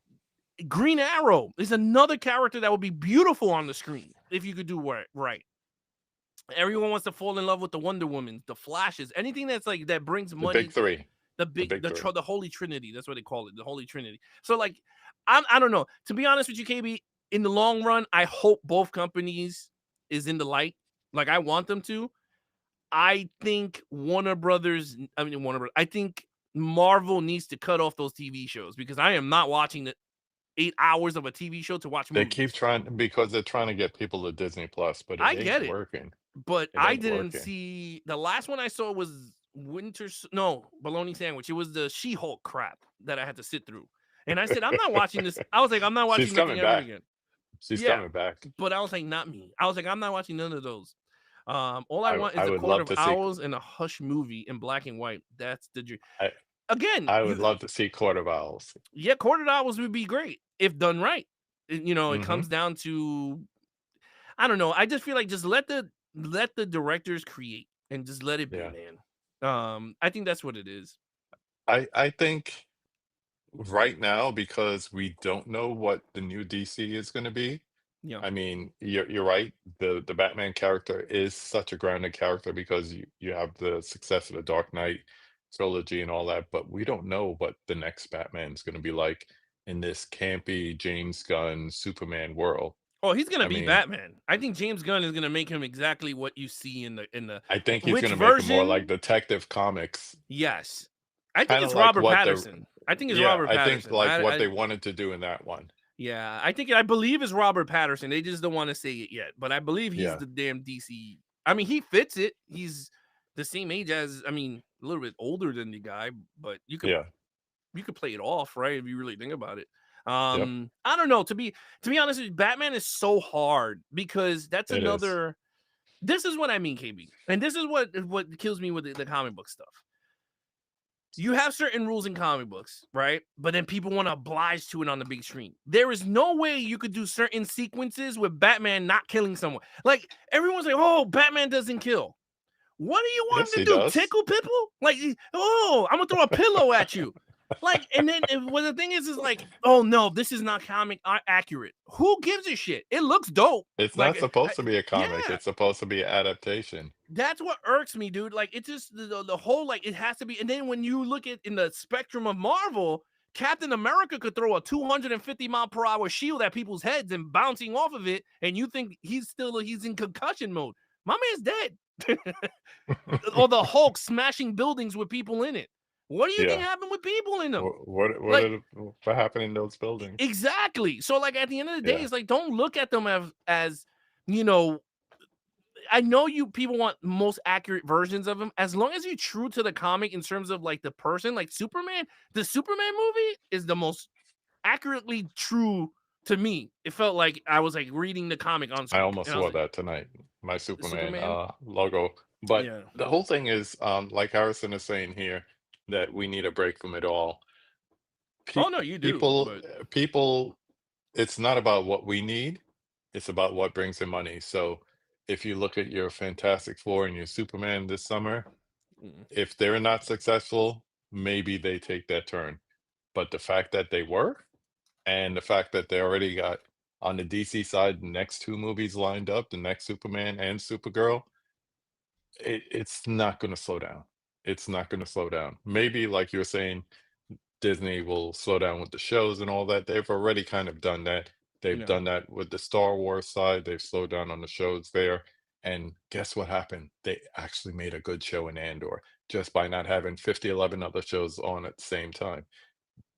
Green Arrow is another character that would be beautiful on the screen if you could do right. Everyone wants to fall in love with the Wonder Woman, the Flashes, anything that's like that brings money. The big three. The Holy Trinity. That's what they call it, the Holy Trinity. So like, I don't know. To be honest with you, KB, in the long run, I hope both companies is in the light. Like I want them to. I think I think Marvel needs to cut off those TV shows, because I am not watching the 8 hours of a TV show to watch movies. They keep trying, because they're trying to get people to Disney Plus, but I get it. Working. But I didn't see, the last one I saw was bologna sandwich. It was the She-Hulk crap that I had to sit through. And I said, I'm not watching this. I was like, I'm not watching She's nothing coming ever back. again. She's Yeah. coming back. But I was like, not me. I was like, I'm not watching none of those. All I want is a would Court love of to see- Owls and a Hush movie in black and white. That's the dream. I would love to see Court of Owls. Yeah, Court of Owls would be great if done right. You know, it Mhm. comes down to, I don't know. I just feel like just let the directors create and just let it be, Yeah. man. I think that's what it is. I think right now, because we don't know what the new DC is going to be. Yeah. I mean, you're right. The Batman character is such a grounded character because you have the success of the Dark Knight trilogy and all that, but we don't know what the next Batman is going to be like in this campy James Gunn Superman world. Oh, he's gonna I be mean- Batman. I think James Gunn is gonna make him exactly what you see in the. I think he's Which going to make it more version? like Detective Comics. Yes, I think Kinda it's like Robert what the- Patterson. I think it's Yeah, Robert Patterson. I think like what I- they wanted to do in that one. Yeah, I believe it's Robert Patterson. They just don't want to say it yet, but I believe he's Yeah. the damn DC. I mean, he fits it. He's the same age as, I mean, a little bit older than the guy, but you could play it off, right? If you really think about it. I don't know. To be honest with you, Batman is so hard because that's It is. another. This is what I mean, KB, and this is what kills me with the comic book stuff. You have certain rules in comic books, right? But then people want to oblige to it on the big screen. There is no way you could do certain sequences with Batman not killing someone. Like, everyone's like, oh, Batman doesn't kill. What do you want Yes, him he to do? does. Tickle people? Like, oh, I'm going to throw a pillow at you. Like, and then well, the thing is like, oh, no, this is not comic accurate. Who gives a shit? It looks dope. It's Like, not supposed to be a comic. yeah. It's supposed to be an adaptation. That's what irks me, dude. Like, it's just the whole, like, it has to be. And then when you look at in the spectrum of Marvel, Captain America could throw a 250-mile-per-hour shield at people's heads and bouncing off of it, and you think he's in concussion mode. My man's dead. Or the Hulk smashing buildings with people in it. What do you think happened with people in them? What happened in those buildings? Exactly. So, like, at the end of the day, Yeah. it's like, don't look at them as you know. I know you people want most accurate versions of him. As long as you're true to the comic in terms of like the person, like Superman, the Superman movie is the most accurately true to me. It felt like I was like reading the comic on I screen. almost and I was wore like, that tonight. My Superman, Superman? logo. But Yeah. the whole thing is, like Harrison is saying here, that we need a break from it all. Oh, no, you do, People, it's not about what we need. It's about what brings in money. So if you look at your Fantastic Four and your Superman this summer, if they're not successful, maybe they take that turn. But the fact that they were, and the fact that they already got on the DC side the next two movies lined up, the next Superman and Supergirl, it's not going to slow down. It's not going to slow down. Maybe, like you're saying, Disney will slow down with the shows and all that. They've already kind of done that. They've done that with the Star Wars side. They've slowed down on the shows there. And guess what happened? They actually made a good show in Andor just by not having 11 other shows on at the same time.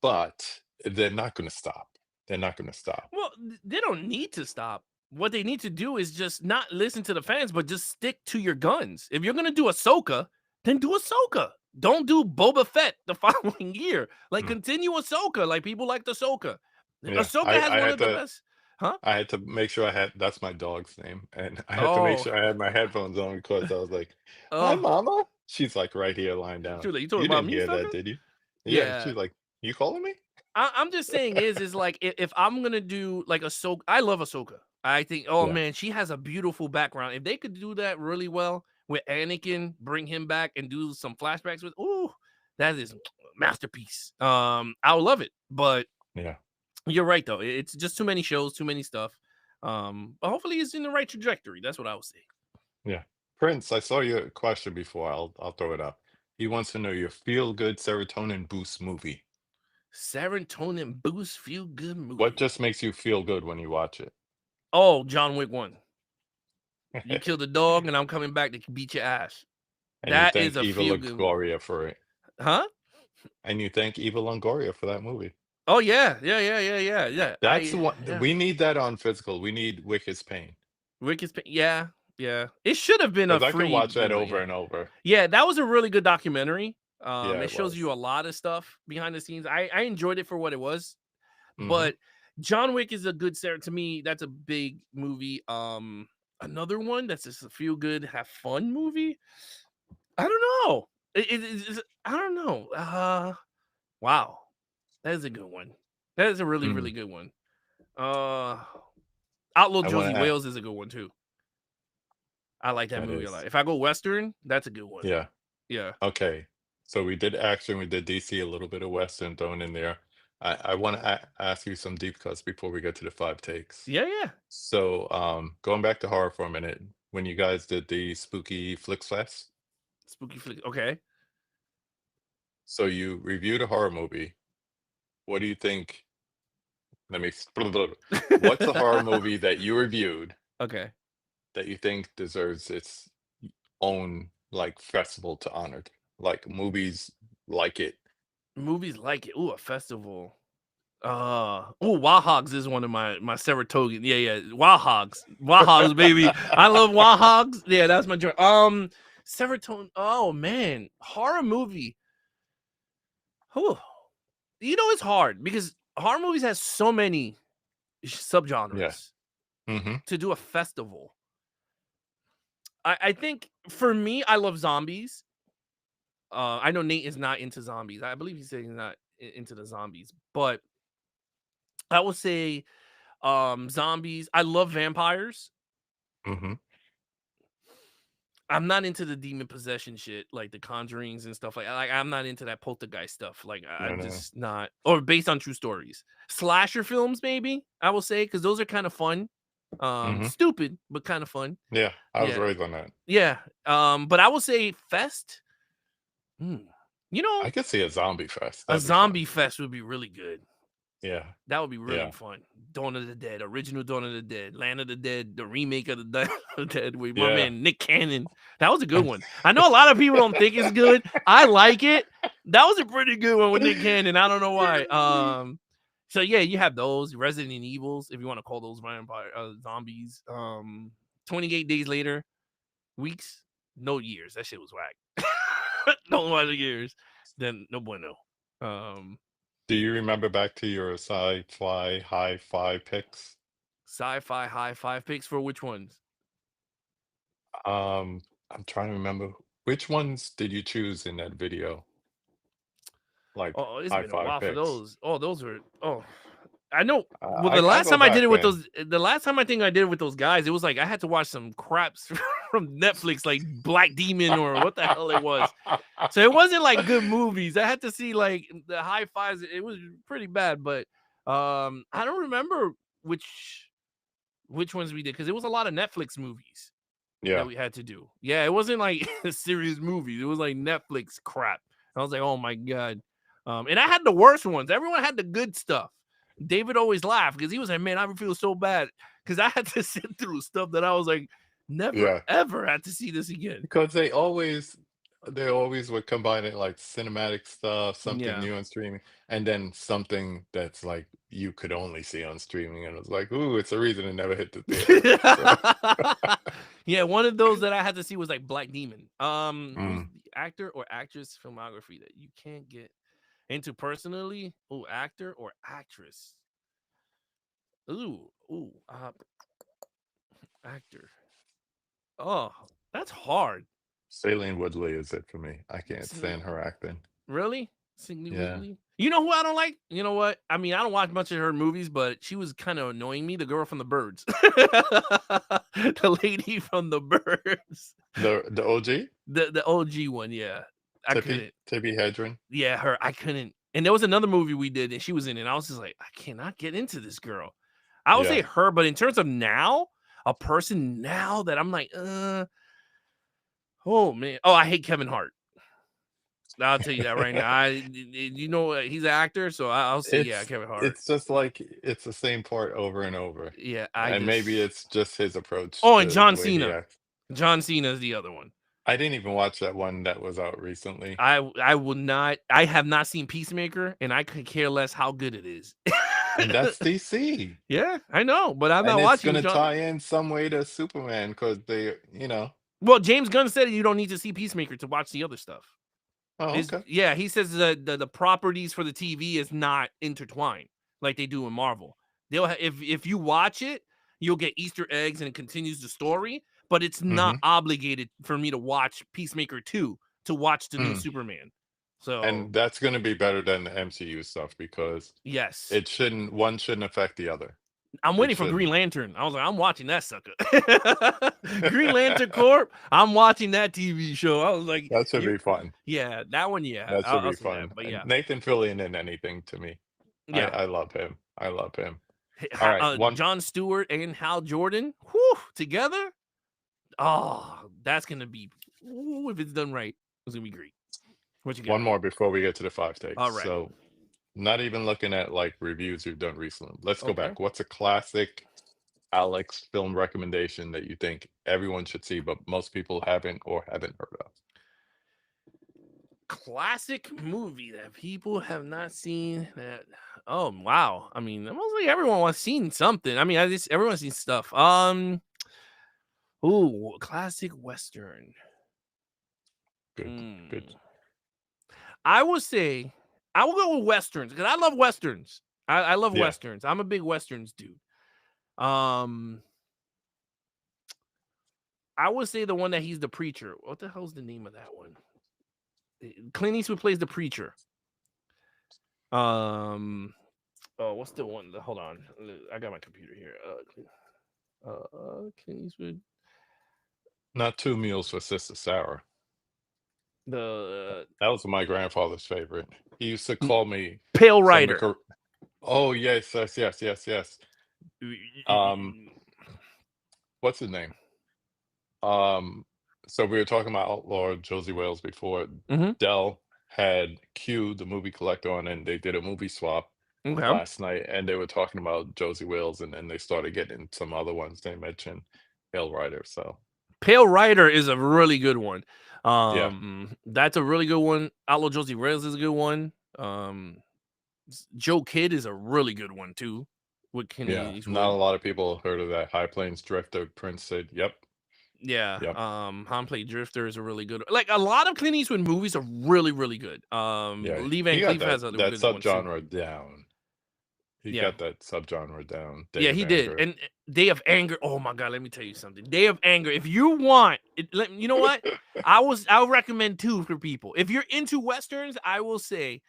But they're not going to stop. They're not going to stop. Well, they don't need to stop. What they need to do is just not listen to the fans, but just stick to your guns. If you're going to do Ahsoka, then do Ahsoka. Don't do Boba Fett the following year. Like, continue Ahsoka. Like, people like Ahsoka. Yeah, Ahsoka has one of the best. Huh? I had to make sure that's my dog's name. And I had to make sure I had my headphones on because I was like, hi, Mama. She's like right here lying down. You talking You about didn't me, hear Ahsoka? that, did you? Yeah. She's like, you calling me? I'm just saying is like, if I'm going to do like Ahsoka, I love Ahsoka. I think, man, she has a beautiful background. If they could do that really well with Anakin, bring him back and do some flashbacks with, that is masterpiece. I would love it. But yeah, you're right, though. It's just too many shows, too many stuff. But hopefully it's in the right trajectory. That's what I would say. Yeah. Prince, I saw your question before. I'll throw it up. He wants to know your feel-good serotonin boost movie. Serotonin boost feel-good movie. What just makes you feel good when you watch it? Oh, John Wick 1. You killed the dog, and I'm coming back to beat your ass. And that you is thank a Eva feel-good Longoria for it. Huh? And you thank Eva Longoria for that movie. Oh, yeah. That's what we need that on physical. We need Wick is Pain. Wick is Pain. Yeah. Yeah, it should have been a Because I free. can watch that Blu-ray, over yeah. and over. Yeah, that was a really good documentary. Yeah, It it shows was. you a lot of stuff behind the scenes. I enjoyed it for what it was, Mhm. but John Wick is a good to me. That's a big movie. Another one that's just a feel good, have fun movie. I don't know. I don't know. Wow, that is a good one. That is a really Mm. really good one. Outlaw I wanna Josie a- Wales is a good one too. I like that That movie a is. lot. If I go Western, that's a good one. Yeah. Yeah. Okay. So we did action, we did DC, a little bit of Western thrown in there. I want to ask you some deep cuts before we get to the 5 takes. Yeah. So going back to horror for a minute, when you guys did the Spooky Flix Fest, Spooky flick. Okay. so you reviewed a horror movie. What do you think? What's a horror movie that you reviewed Okay. that you think deserves its own like festival to honor? Like movies like it. Movies like it. Ooh, a festival. Wild Hogs is one of my Saratoga. Yeah. Wild Hogs, baby. I love Wild Hogs. Yeah, that's my joint. Serotonin. Oh man, horror movie. Whew. You know, it's hard because horror movies has so many subgenres to do a festival. I think for me, I love zombies. I know Nate is not into zombies. I believe he said he's not into the zombies, but I would say zombies. I love vampires. Mm-hmm. I'm not into the demon possession shit, like the Conjurings and stuff like that. Like I'm not into that poltergeist stuff. Like I'm just not, or based on true stories. Slasher films, maybe I will say, because those are kind of fun. Stupid, but kind of fun. Yeah, I was raised on that. Yeah. But I will say fest. You know, I could see a zombie fest. a zombie fest would be really good. Yeah. That would be really fun. Dawn of the Dead, original Dawn of the Dead, Land of the Dead, the remake of the Dead with my man Nick Cannon. That was a good one. I know a lot of people don't think it's good. I like it. That was a pretty good one with Nick Cannon. I don't know why. So yeah, you have those Resident Evils, if you want to call those vampire zombies. 28 Days Later, weeks, no years. That shit was whack. No matter years. Then no bueno. Do you remember back to your sci-fi high-fi picks? Sci-fi high-five picks for which ones? I'm trying to remember. Which ones did you choose in that video? Like it's been a while picks. for those. Oh, those were I know. Well, I the last time I did it with then. those, the last time I think I did it with those guys, it was like I had to watch some craps from Netflix, like Black Demon or what the hell it was. So it wasn't like good movies. I had to see like the high fives. It was pretty bad, but I don't remember which ones we did because it was a lot of Netflix movies that we had to do. Yeah, it wasn't like serious movies. It was like Netflix crap. I was like, oh my god. And I had the worst ones. Everyone had the good stuff. David always laughed because he was like, man, I feel so bad because I had to sit through stuff that I was like, never ever had to see this again. Because they always would combine it like cinematic stuff, something new on streaming, and then something that's like you could only see on streaming, and it was like, ooh, it's a reason it never hit the theater. Yeah, one of those that I had to see was like Black Demon. Who's the actor or actress filmography that you can't get into personally? Oh, actor or actress? Actor. Oh, that's hard. Shailene Woodley is it for me. I can't stand her acting. Really? Woodley? You know who I don't like? You know what? I mean, I don't watch much of her movies, but she was kind of annoying me. The girl from The Birds. The lady from The Birds. The OG? The OG one, yeah. I couldn't. Tippi Hedren? Yeah, her. I couldn't. And there was another movie we did, and she was in it. And I was just like, I cannot get into this girl. I would say her, but in terms of now, a person now that I'm like, oh man. Oh, I hate Kevin Hart. I'll tell you that right now. You know, he's an actor, so I'll say, Kevin Hart. It's just like it's the same part over and over. Yeah, maybe it's just his approach. Oh, and John Cena. John Cena is the other one. I didn't even watch that one that was out recently. I will not. I have not seen Peacemaker, and I could care less how good it is. And that's DC. Yeah, I know, but I'm And not it's watching. gonna tie in some way to Superman because they, Well, James Gunn said you don't need to see Peacemaker to watch the other stuff. Oh, okay. Yeah, he says the properties for the TV is not intertwined like they do in Marvel. They'll if you watch it, you'll get Easter eggs and it continues the story, but it's not obligated for me to watch Peacemaker 2 to watch the new Superman. So And that's gonna be better than the MCU stuff because yes, one shouldn't affect the other. I'm waiting for Green Lantern. I was like, I'm watching that sucker. Green Lantern Corp. I'm watching that TV show. I was like, that should be fun. Yeah, that one. Yeah, That should be fun. But yeah, Nathan Fillion in anything to me. Yeah, I love him. I love him. All right, Jon Stewart and Hal Jordan, whew, together. Oh, that's gonna be if it's done right, it's gonna be great. What you got? One more before we get to the 5 takes. All right. So, not even looking at like reviews you've done recently. Let's go Okay. back. What's a classic Alex film recommendation that you think everyone should see, but most people haven't or haven't heard of? Classic movie that people have not seen. That wow. I mean, mostly everyone has seen something. I mean, everyone's seen stuff. Ooh, classic Western. Good. I would say I will go with Westerns because I love Westerns. I love Westerns. I'm a big Westerns dude. I would say the one that he's the preacher. What the hell's the name of that one? Clint Eastwood plays the preacher. What's the one? Hold on. I got my computer here. Clint Eastwood. Not Two Meals for Sister Sarah. That was my grandfather's favorite. He used to call me Pale Rider. Oh yes. What's his name? So we were talking about Outlaw Josie Wales before. Dell had Q, the movie collector, on, and they did a movie swap last night, and they were talking about Josie Wales, and then they started getting some other ones. They mentioned Pale Rider. So Pale Rider is a really good one. That's a really good one. Outlaw Josie Wales is a good one. Joe Kidd is a really good one too. Not a lot of people heard of that. High Plains Drifter. Prince said, "Yep." Yeah. High Plains Drifter is a really good. Like a lot of Clint Eastwood movies are really, really good. Lee Van Cleef has a that good subgenre down. He got that subgenre down. He did. And Day of Anger. Oh my God, let me tell you something. Day of Anger. If you want, you know what? I'll recommend two for people. If you're into Westerns, I will say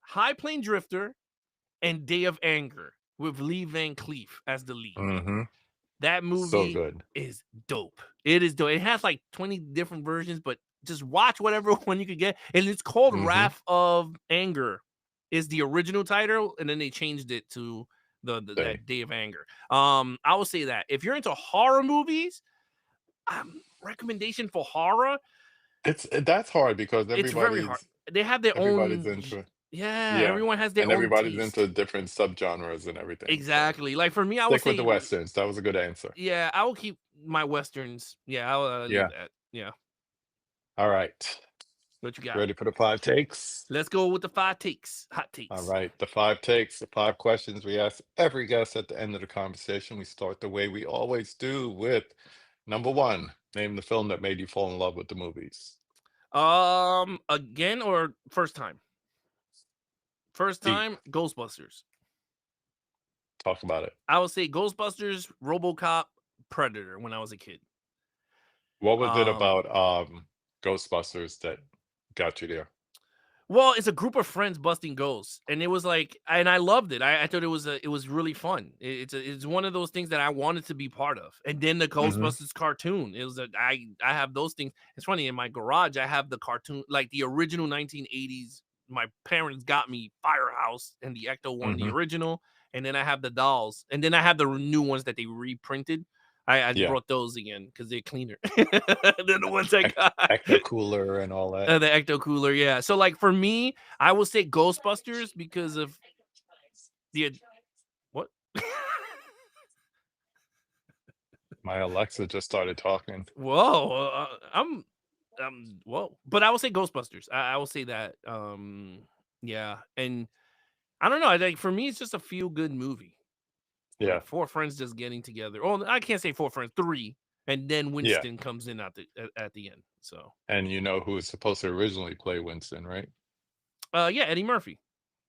High Plains Drifter and Day of Anger with Lee Van Cleef as the lead. That movie is dope. It is dope. It has like 20 different versions, but just watch whatever one you could get. And it's called Wrath of Anger is the original title, and then they changed it to that Day of Anger. I will say that if you're into horror movies, recommendation for horror. That's hard because it's very hard. They have their own. Into everyone has their own. And everybody's taste. into different subgenres and everything. Exactly. Like for me, I would stick with the Westerns. That was a good answer. Yeah, I will keep my Westerns. Yeah, I'll do that. Yeah. All right. What you got? Ready for the 5 takes? Let's go with the 5 takes. Hot takes. All right. The 5 takes, the 5 questions we ask every guest at the end of the conversation. We start the way we always do with number 1. Name the film that made you fall in love with the movies. Again or first time? First time, Ghostbusters. Talk about it. I would say Ghostbusters, RoboCop, Predator when I was a kid. What was it about Ghostbusters that got you there? Well, it's a group of friends busting ghosts, and it was like, and I loved it. I thought it was really fun. It's one of those things that I wanted to be part of. And then the Ghostbusters cartoon. It was I have those things. It's funny, in my garage I have the cartoon, like the original 1980s. My parents got me Firehouse and the Ecto one, the original, and then I have the dolls, and then I have the new ones that they reprinted. I brought those again because they're cleaner than the ones I got. Ecto Cooler and all that. The Ecto Cooler, yeah. So like for me, I will say Ghostbusters because of the what? My Alexa just started talking. Whoa, whoa. But I will say Ghostbusters. I will say that. Yeah, and I don't know. I think for me, it's just a feel good movie. Yeah. Like 4 friends just getting together. Oh, I can't say 4 friends, 3, and then Winston comes in at the end. So. And you know who was supposed to originally play Winston, right? Yeah, Eddie Murphy.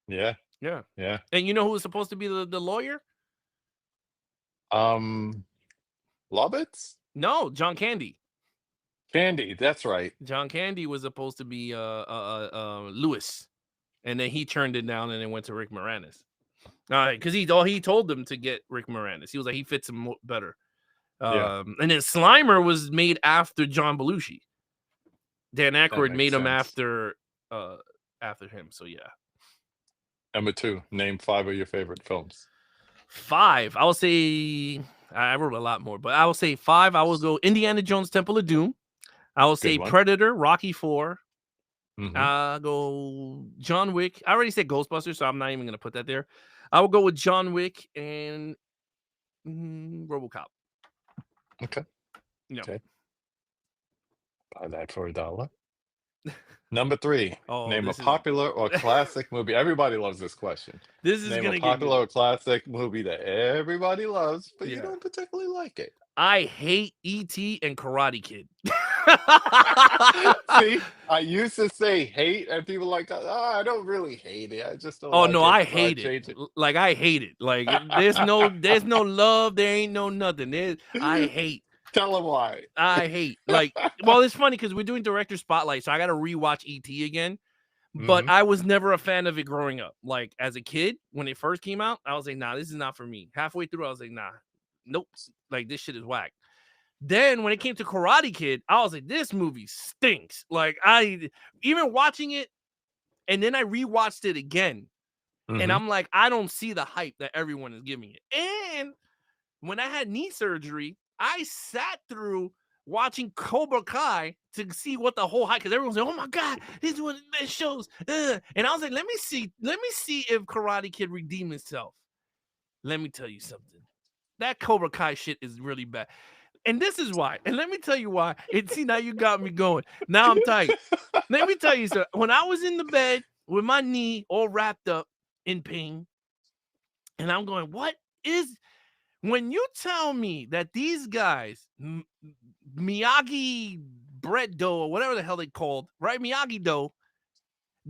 Yeah. Yeah. Yeah. And you know who was supposed to be the lawyer? Lobbits? No, John Candy. Candy, that's right. John Candy was supposed to be Lewis, and then he turned it down and then went to Rick Moranis. All right, because he told them to get Rick Moranis. He was like, he fits him better. And then Slimer was made after John Belushi. Dan Aykroyd made him after him. So yeah. Number 2, name 5 of your favorite films. 5, I will say. I wrote a lot more, but I will say 5. I will go Indiana Jones: Temple of Doom. I will say Predator, Rocky 4. Go John Wick. I already said Ghostbusters, so I'm not even going to put that there. I will go with John Wick and RoboCop. Okay. Yeah. Okay. Buy that for $1. Number 3. Name a popular or classic movie. Everybody loves this question. This is name a popular or classic movie that everybody loves, but you don't particularly like it. I hate E.T. and Karate Kid. See, I used to say hate, and people like, I don't really hate it. I just don't. Oh no, I hate it. Like I hate it. Like there's no love. There ain't no nothing. I hate. Tell them why. I hate. Like, well, it's funny because we're doing director spotlight, so I got to rewatch E.T. again. But I was never a fan of it growing up. Like as a kid, when it first came out, I was like, nah, this is not for me. Halfway through, I was like, nah, nope. Like this shit is whack. Then when it came to Karate Kid, I was like, this movie stinks. Like I even watching it, and then I rewatched it again, and I'm like, I don't see the hype that everyone is giving it. And when I had knee surgery, I sat through watching Cobra Kai to see what the whole hype, because everyone's like, oh my god, this is one of the best shows. And I was like, let me see if Karate Kid redeemed itself. Let me tell you something. That Cobra Kai shit is really bad. And this is why. And let me tell you why. And see, now you got me going. Now I'm tight. Let me tell you something. When I was in the bed with my knee all wrapped up in pain, and I'm going, what is... When you tell me that these guys, Miyagi bread dough, or whatever the hell they called, right? Miyagi dough,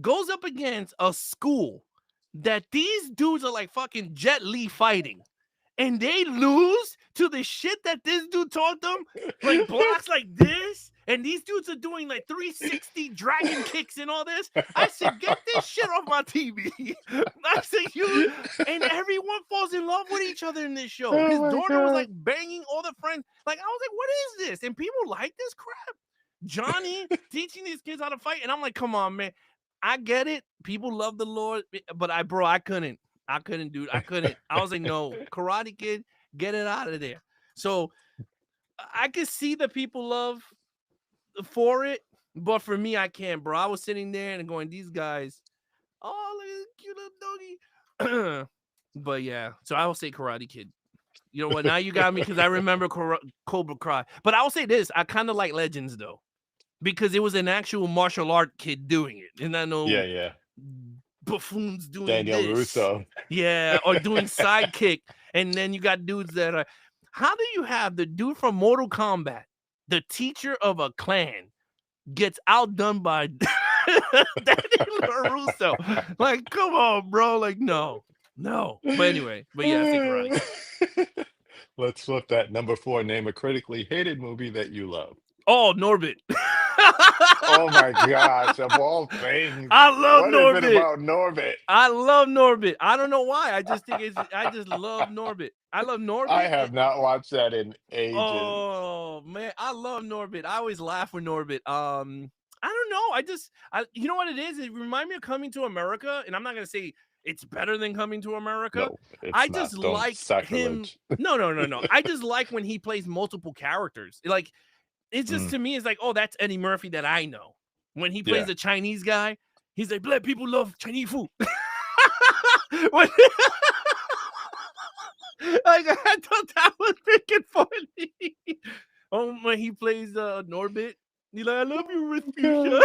goes up against a school that these dudes are like fucking Jet Li fighting, and they lose to the shit that this dude taught them, like blocks like this, and these dudes are doing like 360 dragon kicks and all this. I said, get this shit off my TV. I said, and everyone falls in love with each other in this show. His daughter was like banging all the friends. Like, I was like, what is this? And people like this crap. Johnny teaching these kids how to fight. And I'm like, come on, man. I get it. People love the Lord, but I couldn't. I couldn't, dude. I couldn't. I was like, no, Karate Kid, get it out of there. So I could see the people love for it, but for me, I can't, bro. I was sitting there and going, these guys, oh, look at this cute little doggy. But yeah, so I will say Karate Kid. You know what? Now you got me because I remember Cobra Kai. But I will say this: I kind of like Legends though, because it was an actual martial art kid doing it, and I know, buffoons doing Daniel this. Russo, or doing sidekick, and then you got dudes that are. How do you have the dude from Mortal Kombat, the teacher of a clan, gets outdone by Daniel Russo? Like, come on, bro. Like, no. But anyway, yeah, I think Karate. Let's flip that. Number 4. Name a critically hated movie that you love. Oh, Norbit. Oh my gosh! Of all things, I love Norbit. What is it about Norbit? I love Norbit. I don't know why. I just love Norbit. I love Norbit. I have not watched that in ages. Oh man, I love Norbit. I always laugh with Norbit. I don't know. You know what it is? It reminds me of Coming to America, and I'm not gonna say it's better than Coming to America. No, I just like him. No. I just like when he plays multiple characters. Like, it's just to me, it's like, oh, that's Eddie Murphy that I know. When he plays a Chinese guy, he's like, black people love Chinese food. Like, I thought that was freaking funny. Oh, when he plays Norbit, he's like, I love you, Rasputia.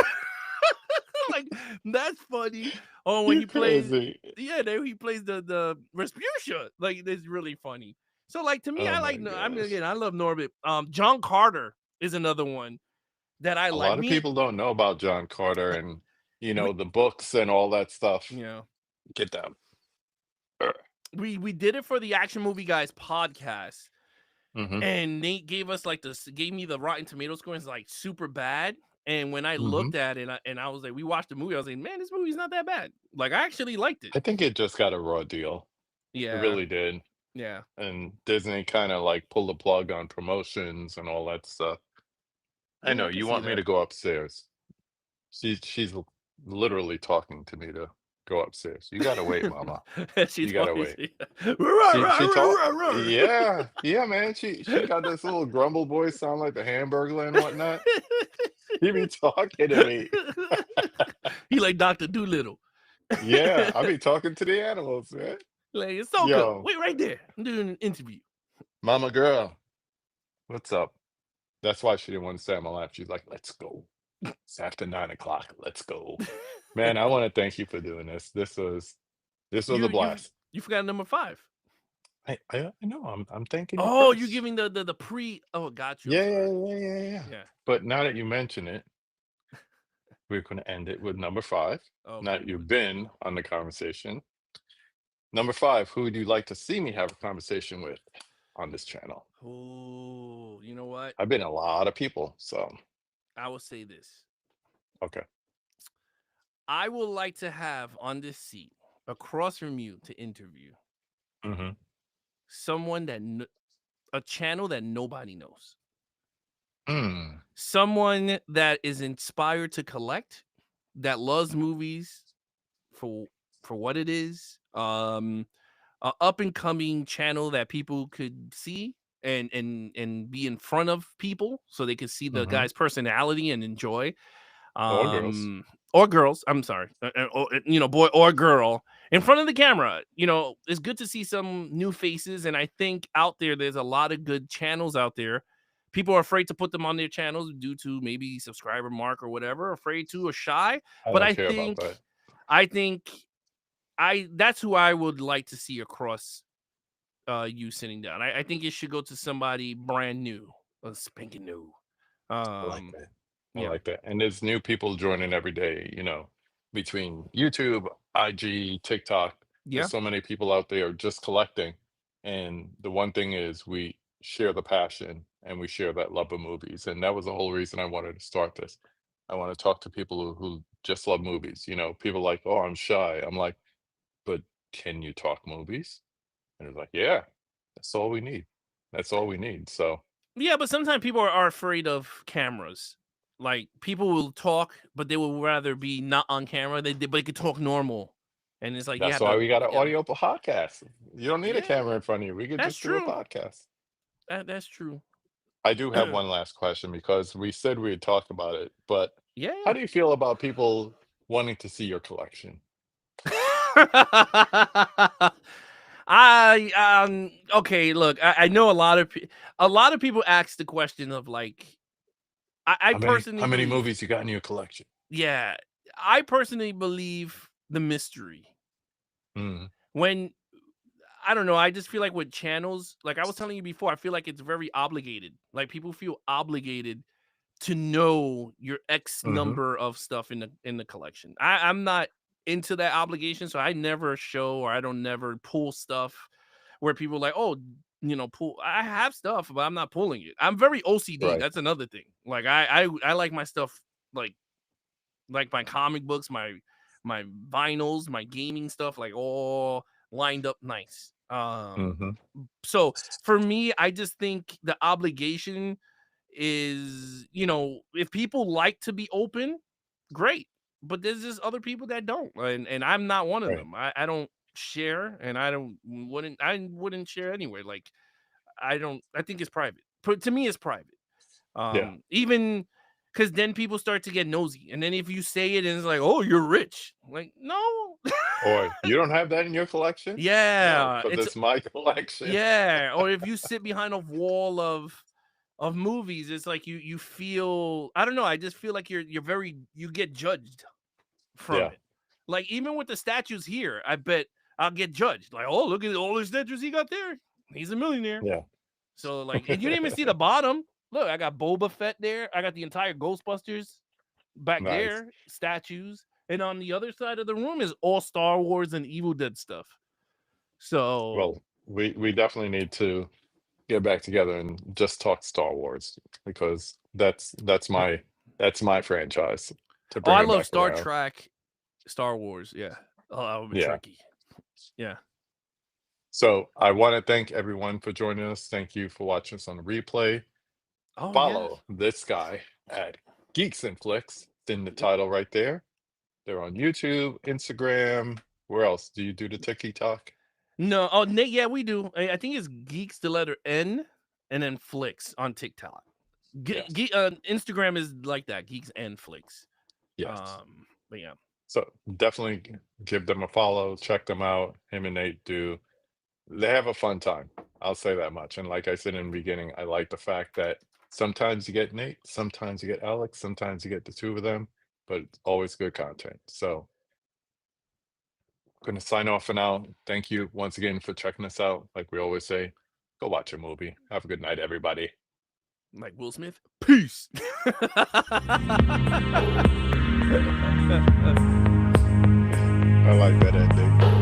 Like, that's funny. Or when You're he plays, crazy. yeah, he plays the Respucia. Like, it's really funny. So, like, to me, Oh I my like. I mean, gosh. again, I love Norbit. John Carter is another one that I A like. lot of people don't know about John Carter and, we, the books and all that stuff. you know, Get them. we did it for the Action Movie Guys podcast, Mm-hmm. and Nate gave me the Rotten Tomatoes score. It's like super bad. And when I Mm-hmm. looked at it, and I was like, we watched the movie. I was like, man, this movie's not that bad. Like, I actually liked it. I think it just got a raw deal. Yeah, It really did. yeah. And Disney kind of like pulled the plug on promotions and all that stuff. I Yeah, know I can you see want me that. to go upstairs. She's literally talking to me to go upstairs. You gotta wait, Mama. She's You gotta always, wait. yeah. She talk. Yeah, man. She got this little grumble voice, sound like the Hamburglar and whatnot. He be talking to me. He like Dr. Doolittle. Yeah, I be talking to the animals, man. Like, it's so Yo. good. Wait right there. I'm doing an interview. Mama girl, what's up? That's why she didn't want to stay on my lap. She's like, let's go. It's after 9:00. Let's go. Man, I want to thank you for doing this. This was a blast. You forgot number 5. I know. I'm thanking you. Oh, first. you're giving the pre. Oh, got you. Yeah. But now that you mention it, we're going to end it with number 5. Okay. Now that you've been on the conversation. Number 5, who would you like to see me have a conversation with on this channel? Oh, you know what? I've been a lot of people, so. I will say this. Okay. I would like to have on this seat across from you to interview Mm-hmm. someone a channel that nobody knows. Mm. Someone that is inspired to collect, that loves movies for what it is. An up and coming channel that people could see and be in front of people so they could see the Mhm. guy's personality and enjoy. Or girls. Or girls. I'm sorry. Boy or girl in front of the camera. It's good to see some new faces, and I think out there's a lot of good channels out there. People are afraid to put them on their channels due to maybe subscriber mark or whatever, afraid to or shy. But I care think about that. that's who I would like to see across you sitting down. I think it should go to somebody brand new, spanking new. I like that. I yeah. like that. And there's new people joining every day, between YouTube, IG, TikTok. Yeah. There's so many people out there just collecting. And the one thing is we share the passion and we share that love of movies. And that was the whole reason I wanted to start this. I want to talk to people who just love movies. People like, oh, I'm shy. I'm like, but can you talk movies? And it's like, yeah, that's all we need. That's all we need. So Yeah, but sometimes people are afraid of cameras. Like, people will talk, but they will rather be not on camera. But they could talk normal, and it's like that's why we got an audio podcast. You don't need a Yeah, camera in front of you. We could that's just do a true. podcast. That's true. I do have one last question because we said we would talk about it, but Yeah. how do you feel about people wanting to see your collection? Okay, look, I know a lot of people ask the question of like, personally how many believe, movies you got in your collection? Yeah, I personally believe the mystery. Mm. When I don't know, I just feel like with channels, like I was telling you before, I feel like it's very obligated. Like, people feel obligated to know your X number of stuff in the collection. I'm not into that obligation, so I never show or I don't never pull stuff where people are like, oh, pull. I have stuff, but I'm not pulling it. I'm very OCD. Right. That's another thing. Like, I like my stuff like my comic books, my vinyls, my gaming stuff, like all lined up nice. So for me, I just think the obligation is, if people like to be open, great. But there's just other people that don't, and I'm not one of Right. them. I don't share, and I wouldn't share anyway. Like, I think it's private. To me, it's private. Even because then people start to get nosy, and then if you say it and it's like, oh, you're rich, like, no. Or you don't have that in your collection? Yeah, No, it's my collection. Yeah, or if you sit behind a wall of movies, it's like you feel, I don't know, I just feel like you get judged. from it. Like, even with the statues here, I bet I'll get judged. Like, oh, look at all the statues he got there. He's a millionaire. Yeah. So, like, and you didn't even see the bottom. Look, I got Boba Fett there. I got the entire Ghostbusters back there, statues. And on the other side of the room is all Star Wars and Evil Dead stuff. So, well, we definitely need to get back together and just talk Star Wars, because that's my franchise. To bring I it love back Star around. Trek, Star Wars. Yeah. Oh, I would be tricky. Yeah. So I want to thank everyone for joining us. Thank you for watching us on the replay. Follow this guy at Geeks and Flicks. It's in the title right there. They're on YouTube, Instagram. Where else? Do you do the TikTok? No. Oh, Nate, yeah, we do. I think it's Geeks, the letter N, and then Flicks on TikTok. Instagram is like that, Geeks and Flicks. Yes. But yeah. So definitely give them a follow. Check them out. Him and Nate they have a fun time. I'll say that much. And like I said in the beginning, I like the fact that sometimes you get Nate, sometimes you get Alex, sometimes you get the two of them, but it's always good content. So I'm going to sign off for now. Thank you once again for checking us out. Like we always say, go watch a movie. Have a good night, everybody. Like Will Smith. Peace. I like that ending.